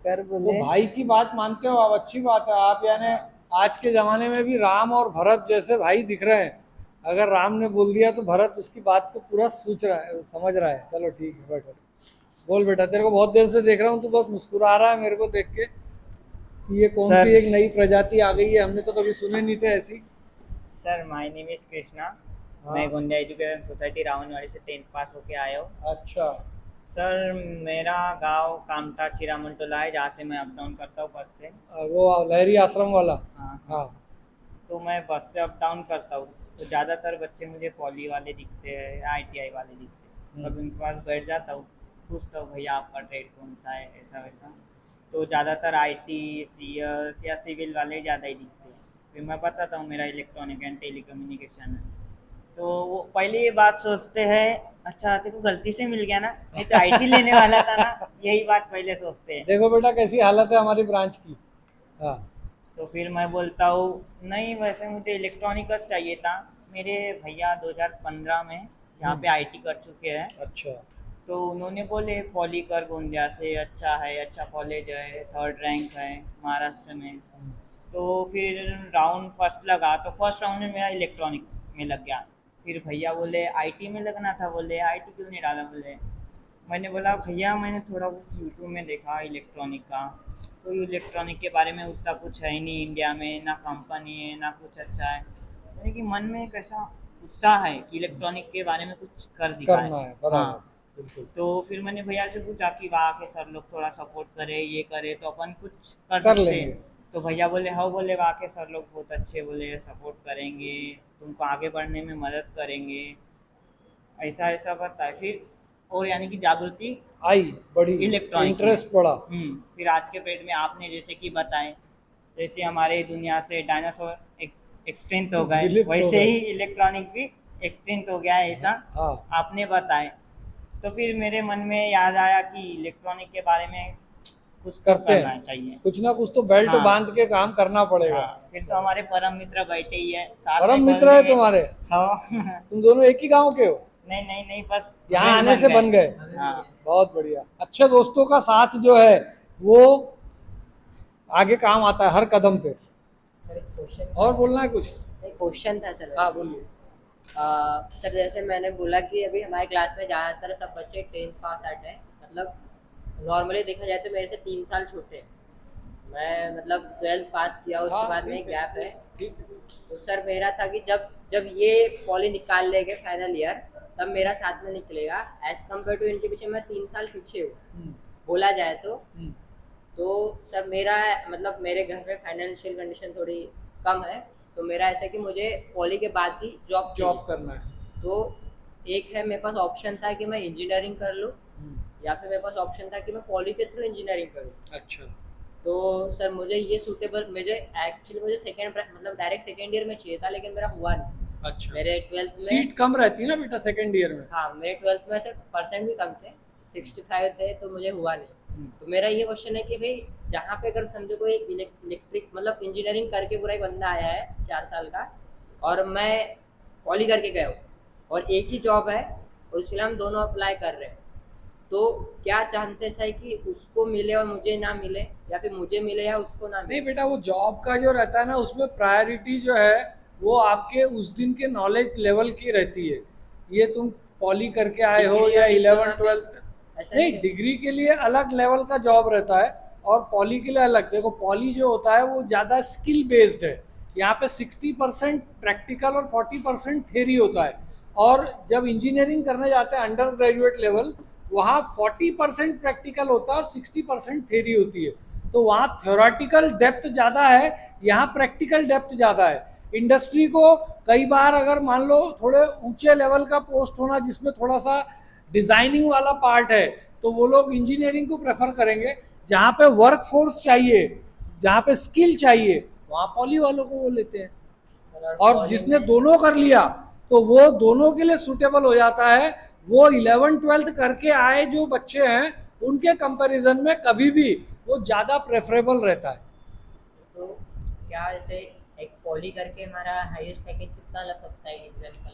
कर तो बोले। भाई की बात मानते हो आप, अच्छी बात है। आप यानी आज के ज़माने में भी राम और भरत जैसे भाई दिख रहे हैं। अगर राम ने बोल दिया तो भरत उसकी बात को पूरा सोच रहा है, समझ रहा है। चलो ठीक है, बैठो। बोल बेटा, तेरे को बहुत देर से देख रहा हूँ, तू बस मुस्कुरा रहा है मेरे को देख के कि ये कौन सी एक नई प्रजाति आ गई है, हमने तो कभी सुने नहीं थे ऐसी। Sir my name is Krishna. हाँ। मैं गोंदिया एजुकेशन सोसाइटी रावणवाड़ी से 10th पास होके आया हूँ। अच्छा। सर मेरा गांव कामटा चिरामनटोला है, जहाँ से मैं अप डाउन करता हूँ बस से। वो लहरी आश्रम वाला? हाँ। हाँ। तो मैं बस से अप डाउन करता हूँ, तो ज़्यादातर बच्चे मुझे पॉली वाले दिखते हैं, ITI वाले दिखते हैं। कभी उनके पास बैठ जाता हूँ, पूछता हूँ भैया आपका ट्रेड कौन सा है, ऐसा वैसा। तो ज़्यादातर IT, CS या सिविल वाले ज़्यादा ही दिखते हैं। फिर मैं बताता हूँ मेरा इलेक्ट्रॉनिक एंड टेलीकम्युनिकेशन है। तो वो पहले ये बात सोचते हैं, अच्छा तेरे को गलती से मिल गया ना, नहीं तो IT लेने वाला था ना, यही बात पहले सोचते हैं। देखो बेटा कैसी हालत है हमारी ब्रांच की। हाँ। तो फिर मैं बोलता हूँ नहीं, वैसे मुझे इलेक्ट्रॉनिक्स चाहिए था। मेरे भैया 2015 में यहाँ पे IT कर चुके हैं। अच्छा। तो उन्होंने बोले पॉली कर गोंदिया से, अच्छा है, अच्छा कॉलेज है, 3rd रैंक है महाराष्ट्र में। तो फिर राउंड फर्स्ट लगा, तो फर्स्ट राउंड में मेरा इलेक्ट्रॉनिक में लग गया। फिर भैया बोले IT में लगना था, बोले IT क्यों नहीं डाला बोले। मैंने बोला भैया मैंने थोड़ा बहुत यूट्यूब में देखा इलेक्ट्रॉनिक का, तो इलेक्ट्रॉनिक के बारे में उतना कुछ है नहीं इंडिया में, ना कंपनी है ना कुछ अच्छा है। यानी कि मन में एक ऐसा उत्साह है कि इलेक्ट्रॉनिक के बारे में कुछ कर दिखाए। करना है, बराबर। हाँ। बिल्कुल। तो फिर मैंने भैया से पूछा कि वहाँ के सर लोग थोड़ा सपोर्ट करे, ये करे तो अपन कुछ कर सकते लेंगे। हैं। तो भैया बोले हाँ, बोले वहाँ के सर लोग बहुत अच्छे, बोले सपोर्ट करेंगे, तुमको आगे बढ़ने में मदद करेंगे, ऐसा ऐसा बताए। फिर और यानी कि जागृति आई, बड़ी इलेक्ट्रॉनिक इंटरेस्ट बढ़ा। फिर आज के पीरियड में आपने जैसे कि बताएं, जैसे हमारे दुनिया से डायनासोर एक्सटिंक्ट हो गए, विलुप्त हो वैसे गए। ही इलेक्ट्रॉनिक भी एक्सटिंक्ट हो गया है, ऐसा हाँ। आपने बताए। तो फिर मेरे मन में याद आया कि इलेक्ट्रॉनिक के बारे में कुछ तो करते करना हैं, चाहिए, कुछ ना कुछ तो बेल्ट हाँ। बांध के काम करना पड़ेगा। हाँ। फिर तो हमारे परम मित्र बैठे ही है साथ परम में मित्र है कॉलेज में। तुम्हारे? हाँ। तुम दोनों एक ही गांव के हो? नहीं, बस यहाँ friend आने से बन गए। हाँ। बहुत बढ़िया। अच्छे दोस्तों का साथ जो है वो आगे काम आता है हर कदम पे। सर एक क्वेश्चन और बोलना है कुछ? एक क्वेश्चन था सर। हाँ बोलिए। सर जैसे मैंने बोला कि अभी हमारे क्लास में ज़्यादातर सब बच्चे 10th पास आउट हैं, मतलब नॉर्मली देखा जाए तो मेरे से 3 साल छोटे हैं। मैं मतलब 12th पास किया, उसके हाँ, बाद में ठीक है, गैप है। ठीक। तो सर मेरा था कि जब ये पॉली निकाल लेंगे फाइनल ईयर, तब मेरा साथ में निकलेगा। एज कम्पेयर टू इनके पीछे मैं 3 साल पीछे हूँ बोला जाए तो सर मेरा मतलब मेरे घर में फाइनेंशियल कंडीशन थोड़ी कम है, तो मेरा ऐसा है कि मुझे पॉली के बाद ही जॉब करना है। तो एक है मेरे पास ऑप्शन था कि मैं इंजीनियरिंग कर लूँ, या फिर मेरे पास ऑप्शन था कि मैं पॉली के थ्रू इंजीनियरिंग करूँ। अच्छा। तो सर मुझे ये सूटेबल, मुझे सेकंड मतलब डायरेक्ट सेकंड ईयर में चाहिए था, लेकिन मेरा हुआ नहीं। अच्छा, मेरे 12th में सीट कम रहती है ना बेटा सेकेंड ईयर में। हाँ, मेरे 12th में से परसेंट भी कम थे, 65 थे, तो मुझे हुआ नहीं। तो मेरा ये क्वेश्चन है कि भाई जहाँ पे अगर समझो कोई इलेक्ट्रिक मतलब इंजीनियरिंग करके पूरा एक बंदा आया है 4 साल का, और मैं पॉली करके गया हूँ, और एक ही जॉब है, और उसके लिए हम दोनों अप्लाई कर रहे हैं, तो क्या चांसेस है कि उसको मिले और मुझे ना मिले, या फिर मुझे मिले या उसको ना नहीं मिले? बेटा, वो जॉब का जो रहता है ना, उसमें प्रायोरिटी जो है वो आपके उस दिन के नॉलेज लेवल की रहती है। ये तुम पॉली करके आए हो डिग्री या और डिप्लोमा 11 12, ऐसा नहीं, है? डिग्री के लिए अलग लेवल का जॉब रहता है और पॉली के लिए अलग। देखो पॉली जो होता है वो ज़्यादा स्किल बेस्ड है। यहाँ पे 60% प्रैक्टिकल और 40% थ्योरी होता है। और जब इंजीनियरिंग करने जाते हैं अंडर ग्रेजुएट लेवल, वहाँ 40% प्रैक्टिकल होता है और 60% थ्योरी होती है। तो वहाँ थ्योरेटिकल डेप्थ ज़्यादा है, यहाँ प्रैक्टिकल डेप्थ ज़्यादा है। इंडस्ट्री को कई बार अगर मान लो थोड़े ऊंचे लेवल का पोस्ट होना जिसमें थोड़ा सा डिज़ाइनिंग वाला पार्ट है, तो वो लोग इंजीनियरिंग को प्रेफर करेंगे। जहाँ पे वर्क फोर्स चाहिए, जहाँ पे स्किल चाहिए, वहाँ पॉली वालों को वो लेते हैं। सर और पॉली जिसने में दोनों कर लिया तो वो दोनों के लिए सूटेबल हो जाता है। वो 11 12 करके आए जो बच्चे हैं उनके कंपैरिजन में कभी भी वो ज़्यादा प्रेफरेबल रहता है। तो क्या ऐसे एक पॉली करके हमारा हाईएस्ट पैकेज कितना लग सकता है एग्जाम्पल?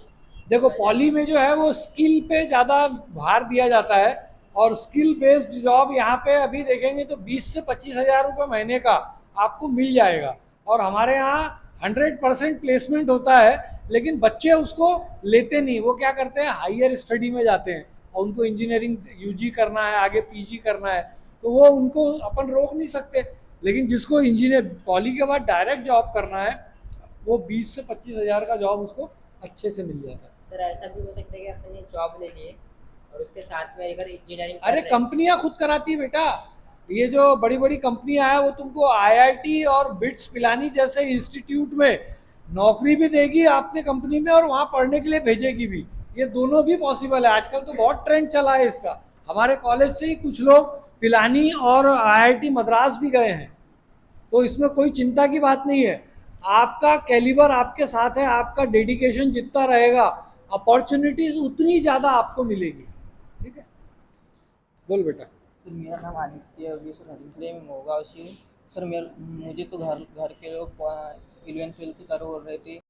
देखो पॉली में जो है वो स्किल पे ज़्यादा भार दिया जाता है, और स्किल बेस्ड जॉब यहाँ पे अभी देखेंगे तो 20 से 25 हज़ार रुपये महीने का आपको मिल जाएगा। और हमारे यहाँ 100% प्लेसमेंट होता है, लेकिन बच्चे उसको लेते नहीं। वो क्या करते हैं, हायर स्टडी में जाते हैं और उनको इंजीनियरिंग यूजी करना है, आगे पीजी करना है, तो वो उनको अपन रोक नहीं सकते। लेकिन जिसको इंजीनियर पॉली के बाद डायरेक्ट जॉब करना है, वो 20 से 25 हज़ार का जॉब उसको अच्छे से मिल जाता है। सर ऐसा भी हो सकता है कि अपने जॉब ले लिए और उसके साथ में अगर इंजीनियरिंग कर अरे रहे हैं, कंपनियां खुद कराती है बेटा। ये जो बड़ी बड़ी कंपनियां हैं वो तुमको आईआईटी और बिट्स पिलानी जैसे इंस्टीट्यूट में नौकरी भी देगी आपने कंपनी में, और वहाँ पढ़ने के लिए भेजेगी भी। ये दोनों भी पॉसिबल है। आजकल तो बहुत ट्रेंड चला है इसका। हमारे कॉलेज से ही कुछ लोग पिलानी और आईआईटी मद्रास भी गए हैं। तो इसमें कोई चिंता की बात नहीं है। आपका कैलिबर आपके साथ है, आपका डेडिकेशन जितना रहेगा, अपॉर्चुनिटीज उतनी ज़्यादा आपको मिलेगी। ठीक है, बोल बेटा। सर मेरा नाम आदित्य अभी सर आदित्य में होगा उसी। सर मुझे तो घर घर के लोग 11 12 की तरह बोल रहे थे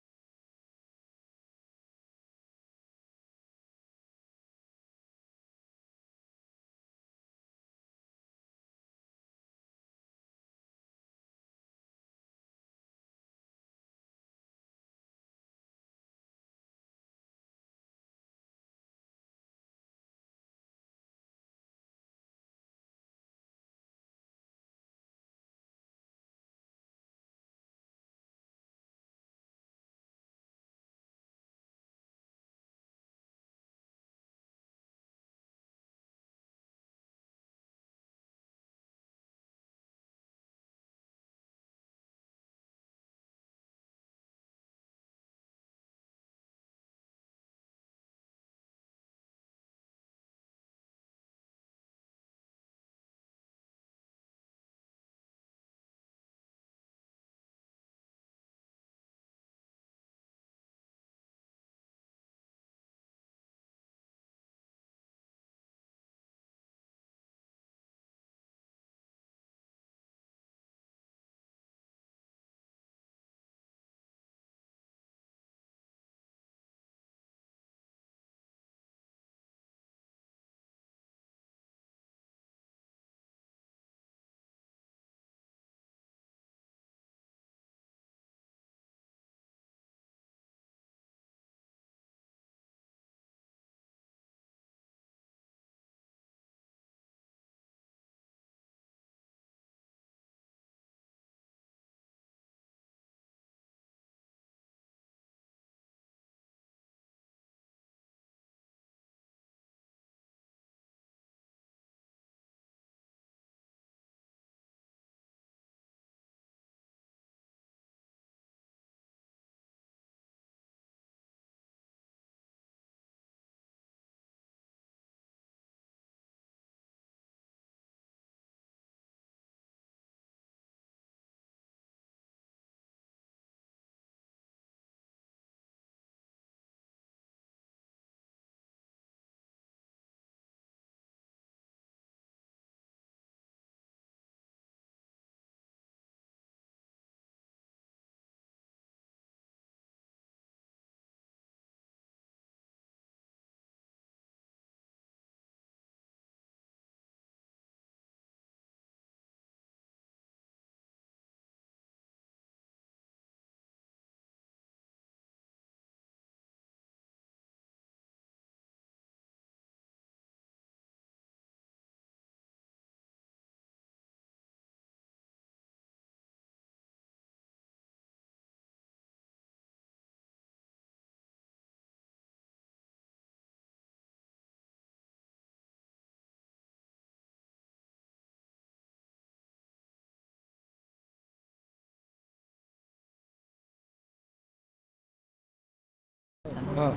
हाँ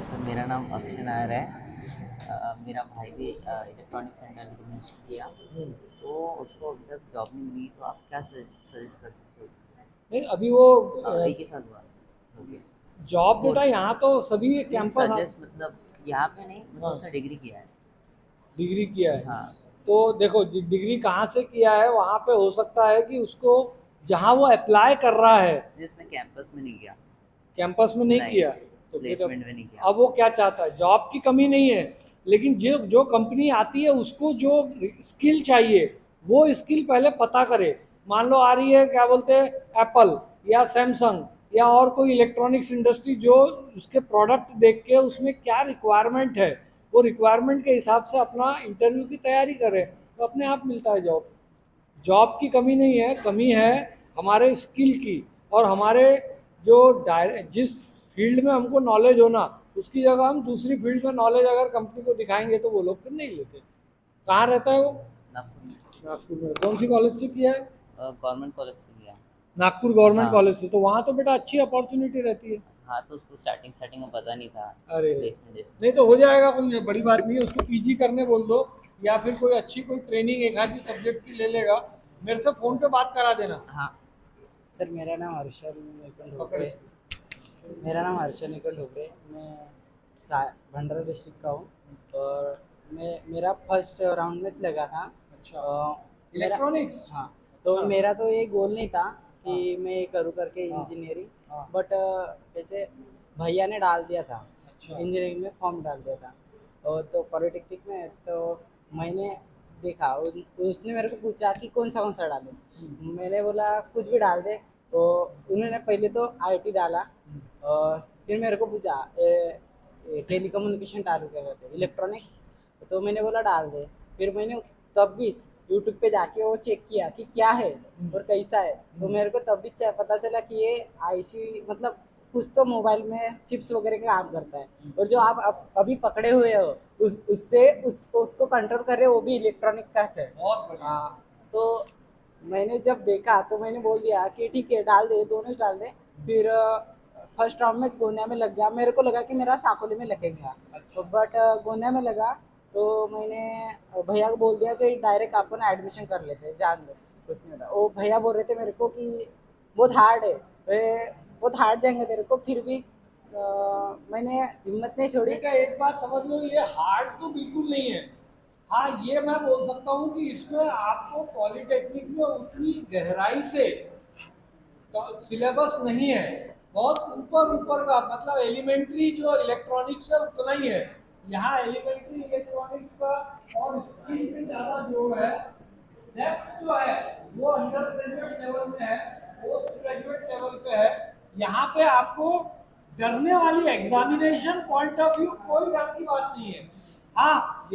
सर मेरा नाम अक्षय नायर है। मेरा भाई भी इलेक्ट्रॉनिक्स एंड इलेक्ट्रॉनिक्स किया, तो उसको अभी तक जॉब नहीं मिली, तो आप क्या सजेस्ट कर सकते हो उसको? नहीं अभी वो एक ही साल हुआ हो गया। जॉब बेटा यहाँ तो सभी कैंपस सजेस्ट मतलब यहाँ पे नहीं, मतलब हाँ। उसने डिग्री किया है। डिग्री किया है। हाँ तो देखो डिग्री कहाँ से किया है, वहाँ पे हो सकता है कि उसको जहाँ वो अप्लाई कर रहा है जिसने कैंपस में नहीं किया, कैंपस में नहीं किया, तो फिर प्लेसमेंट में नहीं किया। अब वो क्या चाहता है, जॉब की कमी नहीं है, लेकिन जो जो कंपनी आती है उसको जो स्किल चाहिए वो स्किल पहले पता करे। मान लो आ रही है क्या बोलते हैं एप्पल या सैमसंग या और कोई इलेक्ट्रॉनिक्स इंडस्ट्री, जो उसके प्रोडक्ट देख के उसमें क्या रिक्वायरमेंट है, वो रिक्वायरमेंट के हिसाब से अपना इंटरव्यू की तैयारी करे, तो अपने आप मिलता है जॉब। जॉब की कमी नहीं है, कमी है हमारे स्किल की, और हमारे जो जिस फील्ड में हमको नॉलेज होना उसकी जगह हम दूसरी फील्ड में नॉलेज अगर कंपनी को दिखाएंगे तो वो लोग फिर नहीं लेते। कहाँ रहता है वो? नागपुर में। नागपुर में। कौन सी कॉलेज से किया है? गवर्नमेंट कॉलेज से किया। नागपुर गवर्नमेंट हाँ। कॉलेज से, तो वहाँ तो बेटा अच्छी अपॉर्चुनिटी रहती है। हाँ तो उसको स्टार्टिंग में पता नहीं था अरे प्लेसमेंट। नहीं तो हो जाएगा, कोई बड़ी बात नहीं है, उसको पीजी करने बोल दो या फिर कोई अच्छी कोई ट्रेनिंग एक आधी सब्जेक्ट की ले लेगा, मेरे से फ़ोन पे बात करा देना। हाँ सर, मेरा नाम हर्षल निकुंज ढोबरे। मेरा नाम हर्षल निकुंज ढोबरे, मैं भंडारा डिस्ट्रिक्ट का हूँ, और मेरा फर्स्ट राउंड में लगा था। अच्छा इलेक्ट्रॉनिक्स? हाँ, तो मेरा तो ये गोल नहीं था कि मैं ये करूँ करके इंजीनियरिंग, बट कैसे भैया ने डाल दिया था इंजीनियरिंग में, फॉर्म डाल दिया था, और तो पॉलिटेक्निक में। तो मैंने देखा, उसने मेरे को पूछा कि कौन सा डालूं, मैंने बोला कुछ भी डाल दे। तो उन्होंने पहले तो आईटी डाला, और फिर मेरे को पूछा टेलीकम्युनिकेशन डालूं क्या कहते हैं, इलेक्ट्रॉनिक, तो मैंने बोला डाल दे। फिर मैंने तब भी यूट्यूब पे जाके वो चेक किया कि क्या है और कैसा है, तो मेरे को तब भी पता चला कि ये आईसी मतलब कुछ तो मोबाइल में चिप्स वगैरह का काम करता है, और जो आप अभी पकड़े हुए हो उसको कंट्रोल कर रहे हो, वो भी इलेक्ट्रॉनिक का है। हाँ, तो मैंने जब देखा तो मैंने बोल दिया कि ठीक है डाल दे, दोनों डाल दे। फिर फर्स्ट राउंड में गोंदिया में लग गया, मेरे को लगा कि मेरा साकोली में लगेगा, बट गोंदिया में लगा। तो मैंने भैया को बोल दिया कि डायरेक्ट अपन एडमिशन कर लेते हैं, जान लो कुछ नहीं होता। वो भैया बोल रहे थे मेरे को कि बहुत हार्ड है, बहुत हार्ड जाएंगे तेरे को, फिर भी मैंने हिम्मत नहीं छोड़ी। बेटा एक बात समझ लो, ये हार्ड तो बिल्कुल नहीं है। हाँ ये मैं बोल सकता हूँ कि इसमें आपको पॉलिटेक्निक में उतनी गहराई से सिलेबस नहीं है, बहुत ऊपर का, मतलब एलिमेंट्री जो इलेक्ट्रॉनिक्स है उतना ही है। यहाँ एलिमेंट्री इलेक्ट्रॉनिक्स का और स्किल पे ज़्यादा जोर है। डेप्थ जो है वो अंडर ग्रेजुएट लेवल में है, पोस्ट ग्रेजुएट लेवल पे है। यहाँ पे आपको डरने वाली एग्जामिनेशन पॉइंट ऑफ व्यू कोई डर की बात नहीं है। हाँ